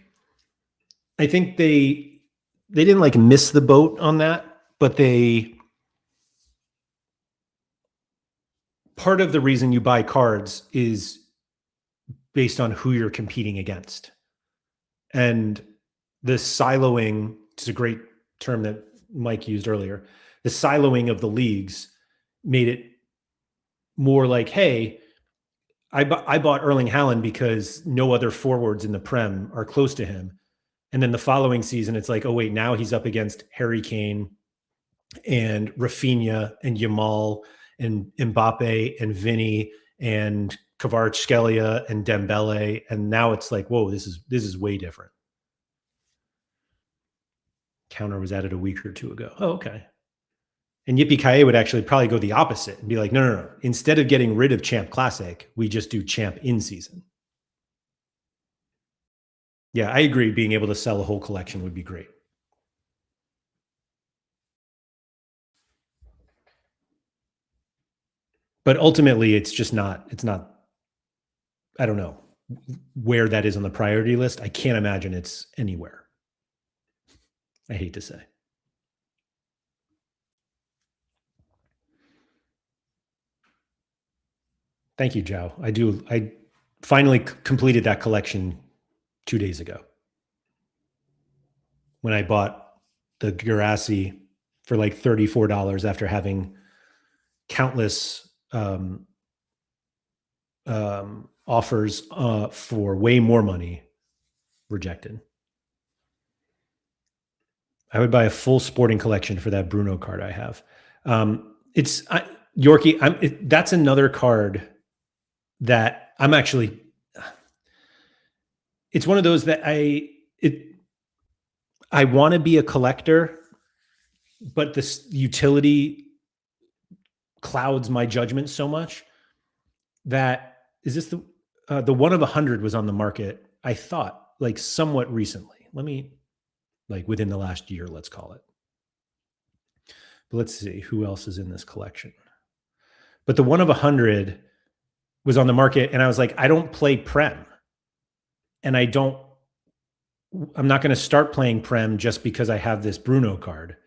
they didn't like miss the boat on that, but part of the reason you buy cards is based on who you're competing against. And the siloing is a great term that Mike used earlier. The siloing of the leagues made it more like, hey, I bought Erling Haaland because no other forwards in the Prem are close to him. And then the following season, it's like, oh, wait, now he's up against Harry Kane and Rafinha and Yamal and Mbappe and Vinny and Kvaratskhelia and Dembele. And now it's like, whoa, this is way different. Counter was added a week or two ago. Oh, okay. And Yippee-Ki-Yay would actually probably go the opposite and be like, no. Instead of getting rid of Champ Classic, we just do Champ in season. Yeah, I agree. Being able to sell a whole collection would be great. But ultimately, it's not, I don't know where that is on the priority list. I can't imagine it's anywhere. I hate to say. Thank you, Joe. I finally completed that collection 2 days ago when I bought the Gerasi for like $34 after having countless offers for way more money rejected. I would buy a full sporting collection for that Bruno card I have. Yorkie. That's another card that I'm actually. It's one of those that I want to be a collector, but this utility clouds my judgment so much that is this the one of 100 was on the market. I thought like somewhat recently. Let me like within the last year, let's call it. But let's see who else is in this collection. But the one of 100 was on the market, and I was like, I don't play Prem, and I'm not going to start playing Prem just because I have this Bruno card.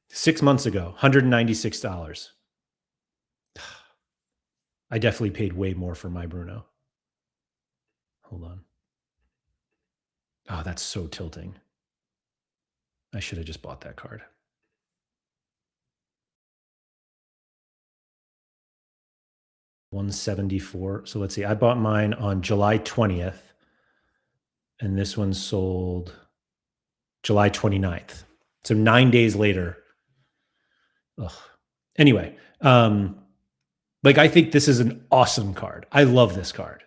6 months ago, $196. I definitely paid way more for my Bruno. Hold on. Oh, that's so tilting. I should have just bought that card. $174. So let's see. I bought mine on July 20th, and this one sold July 29th. So 9 days later. Ugh. Anyway, like I think this is an awesome card. I love this card.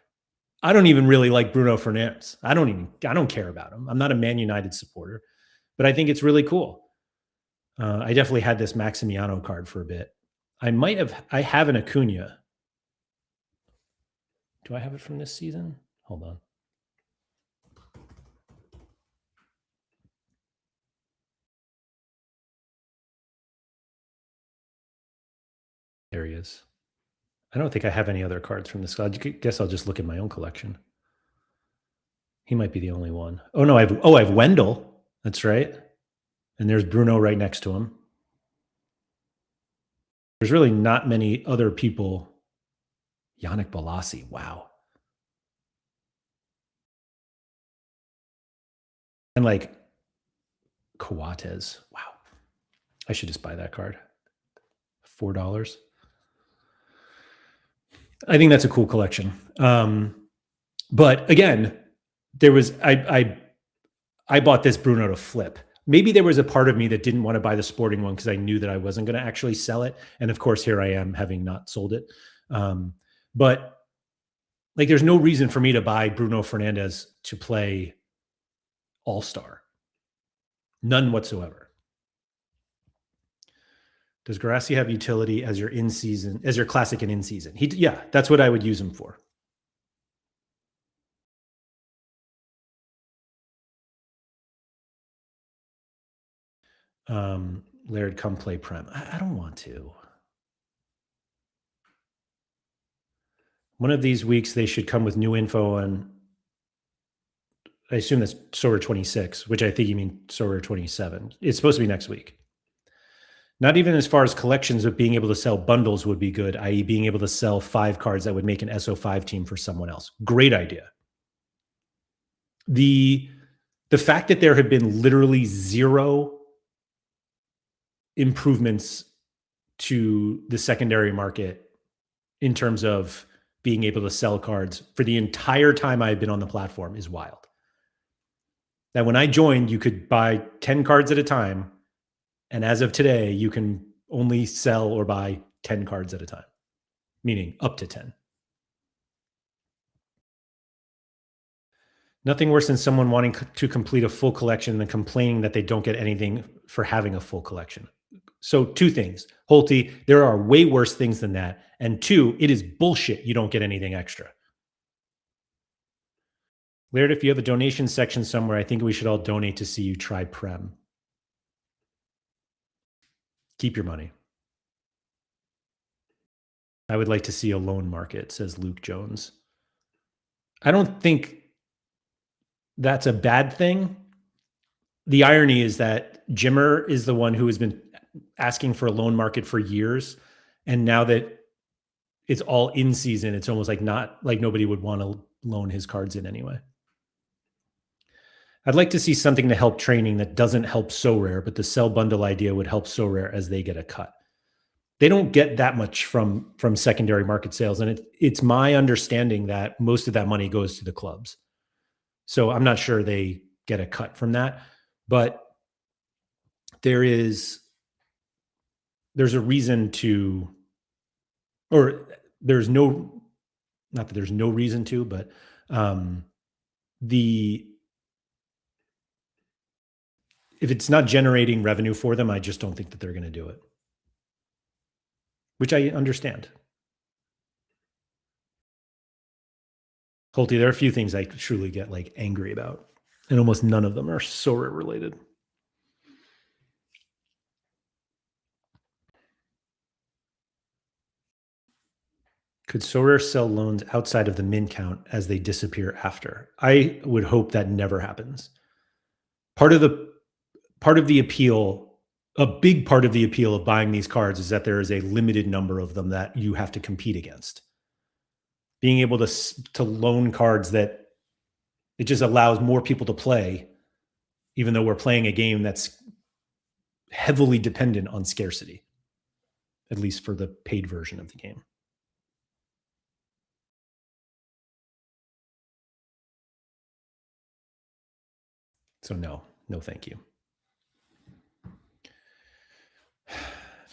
I don't even really like Bruno Fernandes. I don't care about him. I'm not a Man United supporter, but I think it's really cool. I definitely had this Maximiano card for a bit. I have an Acuna. Do I have it from this season? Hold on. There he is. I don't think I have any other cards from this. I guess I'll just look at my own collection. He might be the only one. Oh no, I have Wendell. That's right. And there's Bruno right next to him. There's really not many other people. Yannick Bolasie. Wow. And like Coates. Wow. I should just buy that card. $4. I think that's a cool collection. But again, there was I bought this Bruno to flip. Maybe there was a part of me that didn't want to buy the sporting one because I knew that I wasn't going to actually sell it. And of course, here I am having not sold it. But like, there's no reason for me to buy Bruno Fernandes to play All-Star. None whatsoever. Does Gerasi have utility as your in-season, as your classic and in-season? Yeah, that's what I would use him for. Laird, come play Prem. I don't want to. One of these weeks, they should come with new info on, I assume that's Sorare 26, which I think you mean Sorare 27. It's supposed to be next week. Not even as far as collections, but being able to sell bundles would be good, i.e. being able to sell 5 cards that would make an SO5 team for someone else. Great idea. The fact that there have been literally 0 improvements to the secondary market in terms of being able to sell cards for the entire time I've been on the platform is wild. That when I joined, you could buy 10 cards at a time. And as of today, you can only sell or buy 10 cards at a time, meaning up to 10. Nothing worse than someone wanting to complete a full collection than complaining that they don't get anything for having a full collection. So, two things. Holty, there are way worse things than that. And two, it is bullshit you don't get anything extra. Laird, if you have a donation section somewhere, I think we should all donate to see you try Prem. Keep your money. I would like to see a loan market, says Luke Jones. I don't think that's a bad thing. The irony is that Jimmer is the one who has been asking for a loan market for years. And now that it's all in season, it's almost like not like nobody would want to loan his cards in anyway. I'd like to see something to help training that doesn't help Sorare, but the sell bundle idea would help Sorare as they get a cut. They don't get that much from secondary market sales, and it's my understanding that most of that money goes to the clubs. So I'm not sure they get a cut from that, but there's a reason to, or there's no, not that there's no reason to, but if it's not generating revenue for them, I just don't think that they're going to do it, which I understand. Holty, there are a few things I truly get like angry about, and almost none of them are Sorare related. Could Sorare sell loans outside of the min count as they disappear after? I would hope that never happens. Part of the appeal, a big part of the appeal of buying these cards is that there is a limited number of them that you have to compete against. Being able to loan cards that it just allows more people to play, even though we're playing a game that's heavily dependent on scarcity, at least for the paid version of the game. So no, thank you.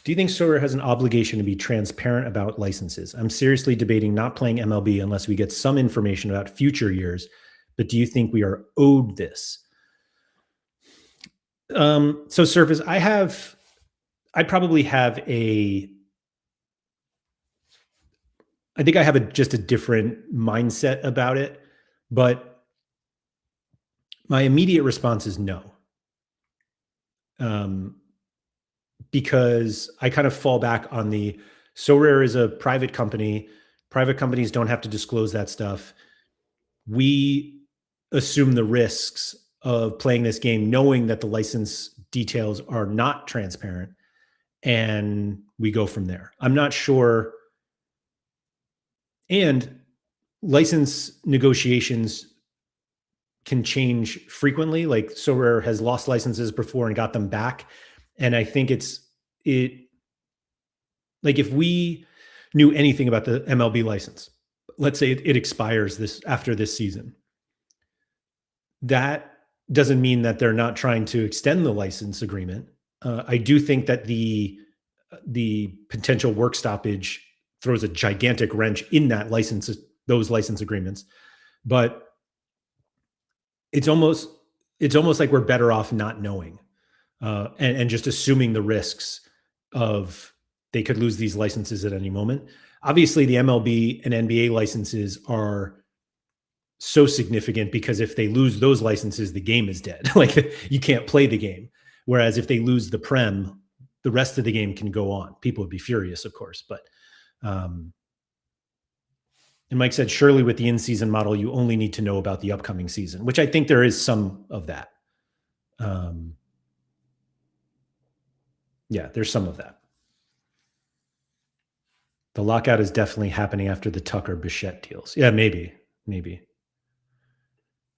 Do you think Sorare has an obligation to be transparent about licenses? I'm seriously debating not playing MLB unless we get some information about future years, but do you think we are owed this? So Surface, I probably have I think I have just a different mindset about it, but my immediate response is no. Because I kind of fall back on the Sorare is a private company. Private companies don't have to disclose that stuff. We assume the risks of playing this game, knowing that the license details are not transparent, and we go from there. I'm not sure. And license negotiations can change frequently. Like Sorare has lost licenses before and got them back. And I think like if we knew anything about the MLB license, let's say it expires after this season, that doesn't mean that they're not trying to extend the license agreement. I do think that the potential work stoppage throws a gigantic wrench in those license agreements, but it's almost like we're better off not knowing and just assuming the risks of they could lose these licenses at any moment. Obviously, the MLB and NBA licenses are so significant because if they lose those licenses, the game is dead. Like you can't play the game. Whereas if they lose the Prem, the rest of the game can go on. People would be furious, of course. But and Mike said, surely with the in-season model, you only need to know about the upcoming season, which I think there is some of that. Yeah, there's some of that. The lockout is definitely happening after the Tucker Bichette deals. Yeah, maybe.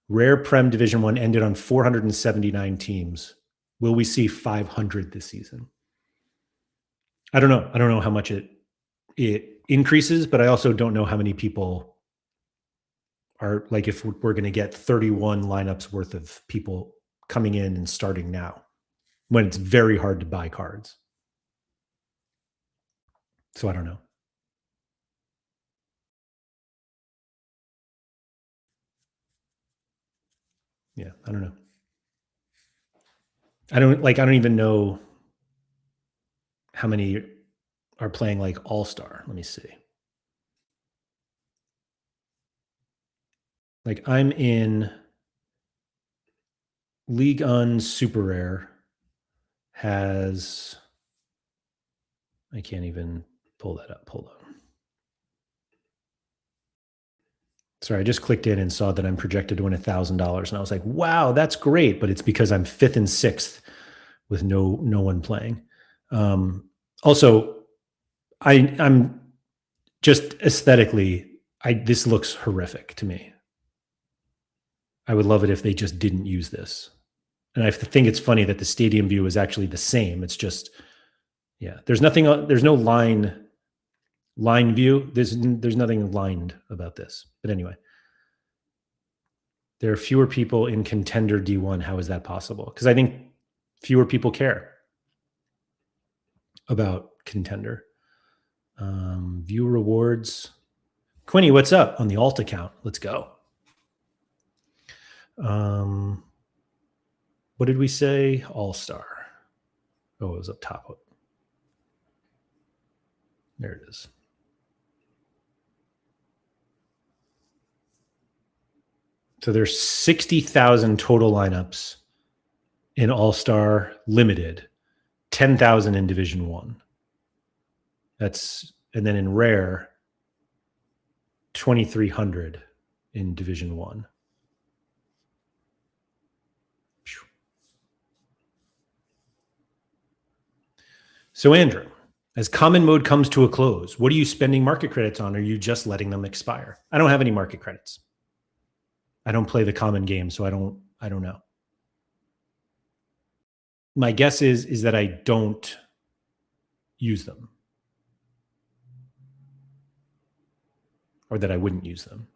Rare Prem Division 1 ended on 479 teams. Will we see 500 this season? I don't know. I don't know how much it increases, but I also don't know how many people are like if we're going to get 31 lineups worth of people coming in and starting now when it's very hard to buy cards. So I don't know. Yeah, I don't know. I don't even know how many are playing like All-Star. Let me see. Like I'm in League on Super Rare has I can't even pull that up. Hold on. Sorry, I just clicked in and saw that I'm projected to win $1,000, and I was like, "Wow, that's great!" But it's because I'm fifth and sixth with no one playing. Also, I'm just aesthetically, this looks horrific to me. I would love it if they just didn't use this. And I think it's funny that the stadium view is actually the same. It's just, yeah, there's nothing. There's no line view. There's nothing lined about this. But anyway, there are fewer people in Contender D1. How is that possible? Because I think fewer people care about Contender. View rewards. Quinny, what's up on the alt account? Let's go. What did we say? All-Star. Oh, it was up top. There it is. So there's 60,000 total lineups in All-Star Limited, 10,000 in Division 1. And then in Rare, 2,300 in Division 1. So Andrew, as common mode comes to a close, what are you spending market credits on? Or are you just letting them expire? I don't have any market credits. I don't play the common game, so I don't know. My guess is that I don't use them, or that I wouldn't use them.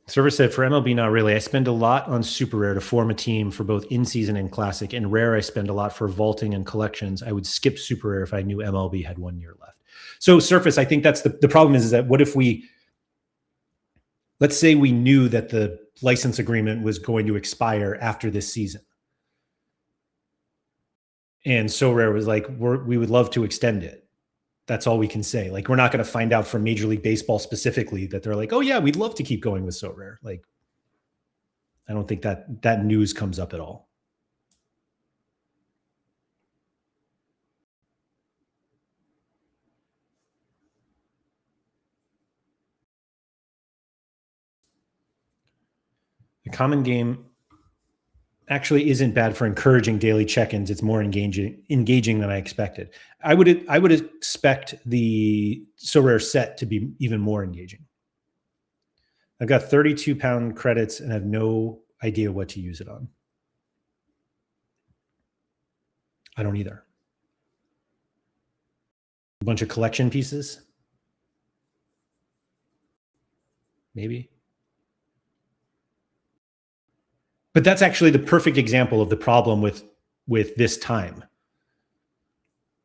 Server said, for MLB, not really. I spend a lot on Super Rare to form a team for both in-season and Classic. And Rare, I spend a lot for vaulting and collections. I would skip Super Rare if I knew MLB had 1 year left. So Surface, I think that's the problem is that what if let's say we knew that the license agreement was going to expire after this season. And So Rare was like, we would love to extend it. That's all we can say. Like, we're not going to find out from Major League Baseball specifically that they're like, oh yeah, we'd love to keep going with So Rare. Like, I don't think that news comes up at all. The common game actually isn't bad for encouraging daily check-ins. It's more engaging than I expected. I would expect the So Rare set to be even more engaging. I've got 32 pound credits and I have no idea what to use it on. I don't either. A bunch of collection pieces. Maybe. But that's actually the perfect example of the problem with this time.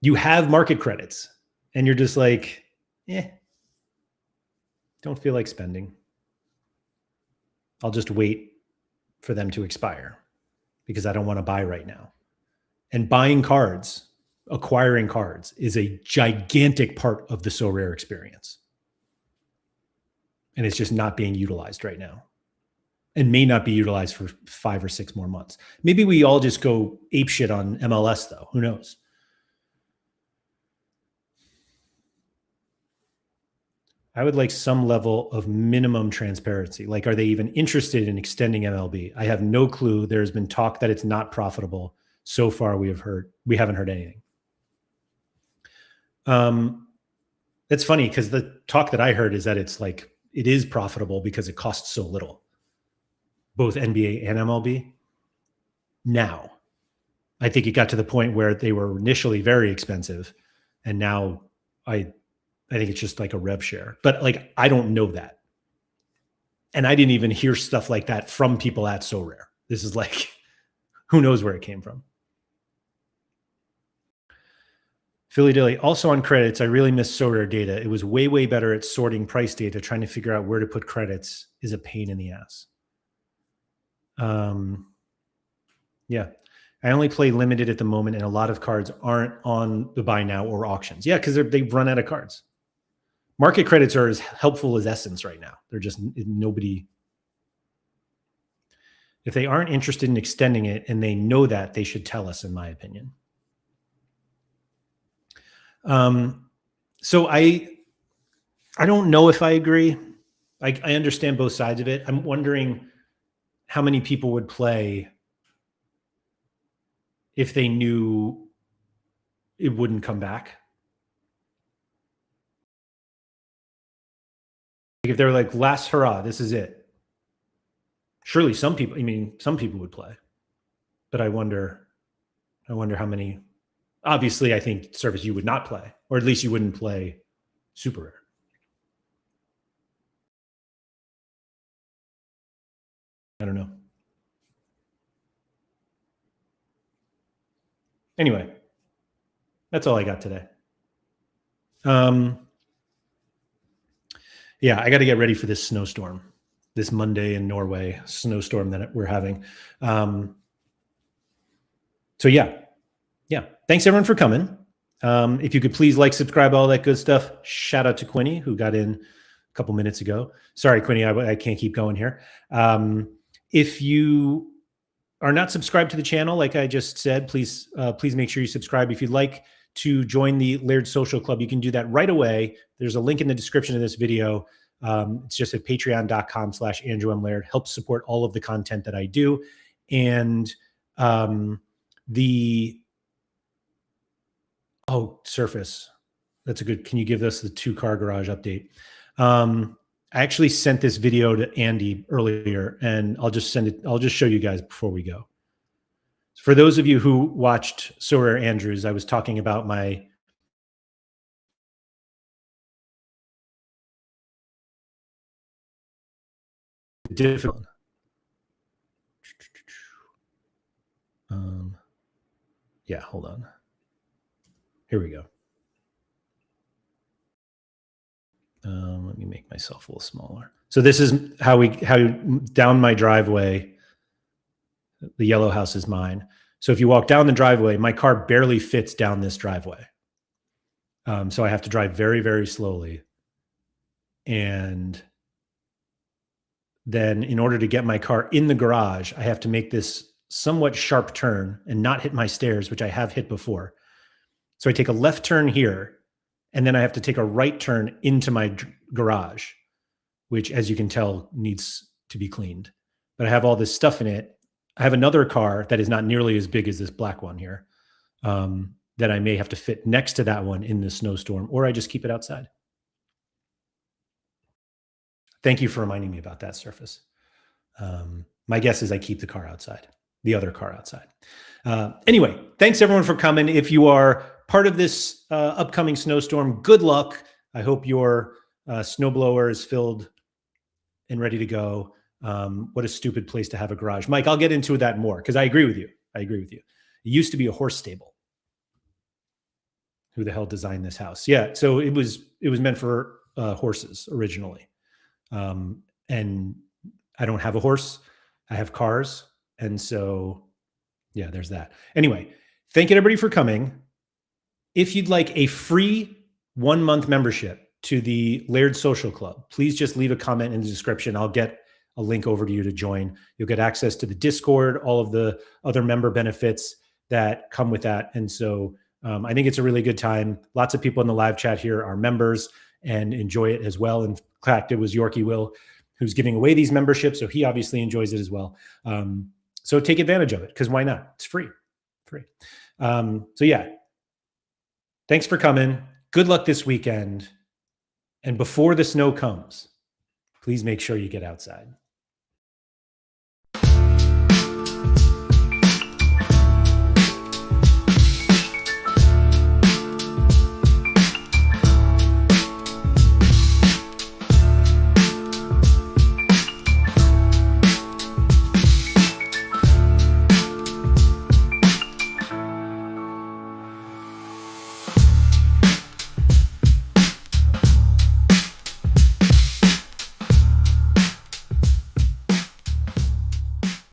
You have market credits and you're just like, don't feel like spending. I'll just wait for them to expire because I don't want to buy right now. And buying cards, acquiring cards is a gigantic part of the So Rare experience. And it's just not being utilized right now. And may not be utilized for 5 or 6 more months. Maybe we all just go apeshit on MLS, though. Who knows? I would like some level of minimum transparency. Like, are they even interested in extending MLB? I have no clue. There's been talk that it's not profitable. So far, we haven't heard anything. It's funny because the talk that I heard is that it's like, it is profitable because it costs so little. Both NBA and MLB. Now, I think it got to the point where they were initially very expensive, and now I think it's just like a rev share. But like, I don't know that, and I didn't even hear stuff like that from people at So Rare. This is like, who knows where it came from? Philly Dilly. Also on credits, I really miss Sorare data. It was way, way better at sorting price data. Trying to figure out where to put credits is a pain in the ass. Yeah. I only play limited at the moment, and a lot of cards aren't on the buy now or auctions. Yeah, because they've run out of cards. Market credits are as helpful as Essence right now. They're just nobody. If they aren't interested in extending it and they know that, they should tell us, in my opinion. So I don't know if I agree. I understand both sides of it. I'm wondering how many people would play if they knew it wouldn't come back. Like if they were like, last hurrah, this is it. Surely some people would play, but I wonder how many. Obviously, I think Surface you would not play, or at least you wouldn't play super rare. I don't know. Anyway, that's all I got today. Yeah, I got to get ready for this snowstorm, this Monday in Norway snowstorm that we're having. So yeah. Thanks everyone for coming. If you could please like, subscribe, all that good stuff. Shout out to Quinny who got in a couple minutes ago. Sorry, Quinny, I can't keep going here. If you are not subscribed to the channel, like I just said, please make sure you subscribe. If you'd like to join the Laird Social Club, you can do that right away. There's a link in the description of this video. It's just at patreon.com/Andrew M. Laird. Helps support all of the content that I do. And Surface. That's a good, can you give us the 2-car garage update? I actually sent this video to Andy earlier, and I'll just show you guys before we go. For those of you who watched Sorare Andrews, I was talking about my difficult. Yeah, hold on. Here we go. Let me make myself a little smaller. So this is how down my driveway, the yellow house is mine. So if you walk down the driveway, my car barely fits down this driveway. So I have to drive very, very slowly. And then in order to get my car in the garage, I have to make this somewhat sharp turn and not hit my stairs, which I have hit before. So I take a left turn here, and then I have to take a right turn into my garage, which, as you can tell, needs to be cleaned. But I have all this stuff in it. I have another car that is not nearly as big as this black one here, that I may have to fit next to that one in the snowstorm, or I just keep it outside. Thank you for reminding me about that, Surface. My guess is I keep the car outside, the other car outside. Anyway, thanks everyone for coming. If you are part of this upcoming snowstorm, good luck. I hope your snowblower is filled and ready to go. What a stupid place to have a garage. Mike, I'll get into that more because I agree with you. It used to be a horse stable. Who the hell designed this house? Yeah, so it was meant for horses originally. And I don't have a horse. I have cars. And so, yeah, there's that. Anyway, thank you everybody for coming. If you'd like a free 1-month membership to the Laird Social Club, please just leave a comment in the description. I'll get a link over to you to join. You'll get access to the Discord, all of the other member benefits that come with that. And so I think it's a really good time. Lots of people in the live chat here are members and enjoy it as well. In fact, it was Yorkie Will who's giving away these memberships, so he obviously enjoys it as well. So take advantage of it, because why not? It's free. So yeah, thanks for coming. Good luck this weekend. And before the snow comes, please make sure you get outside.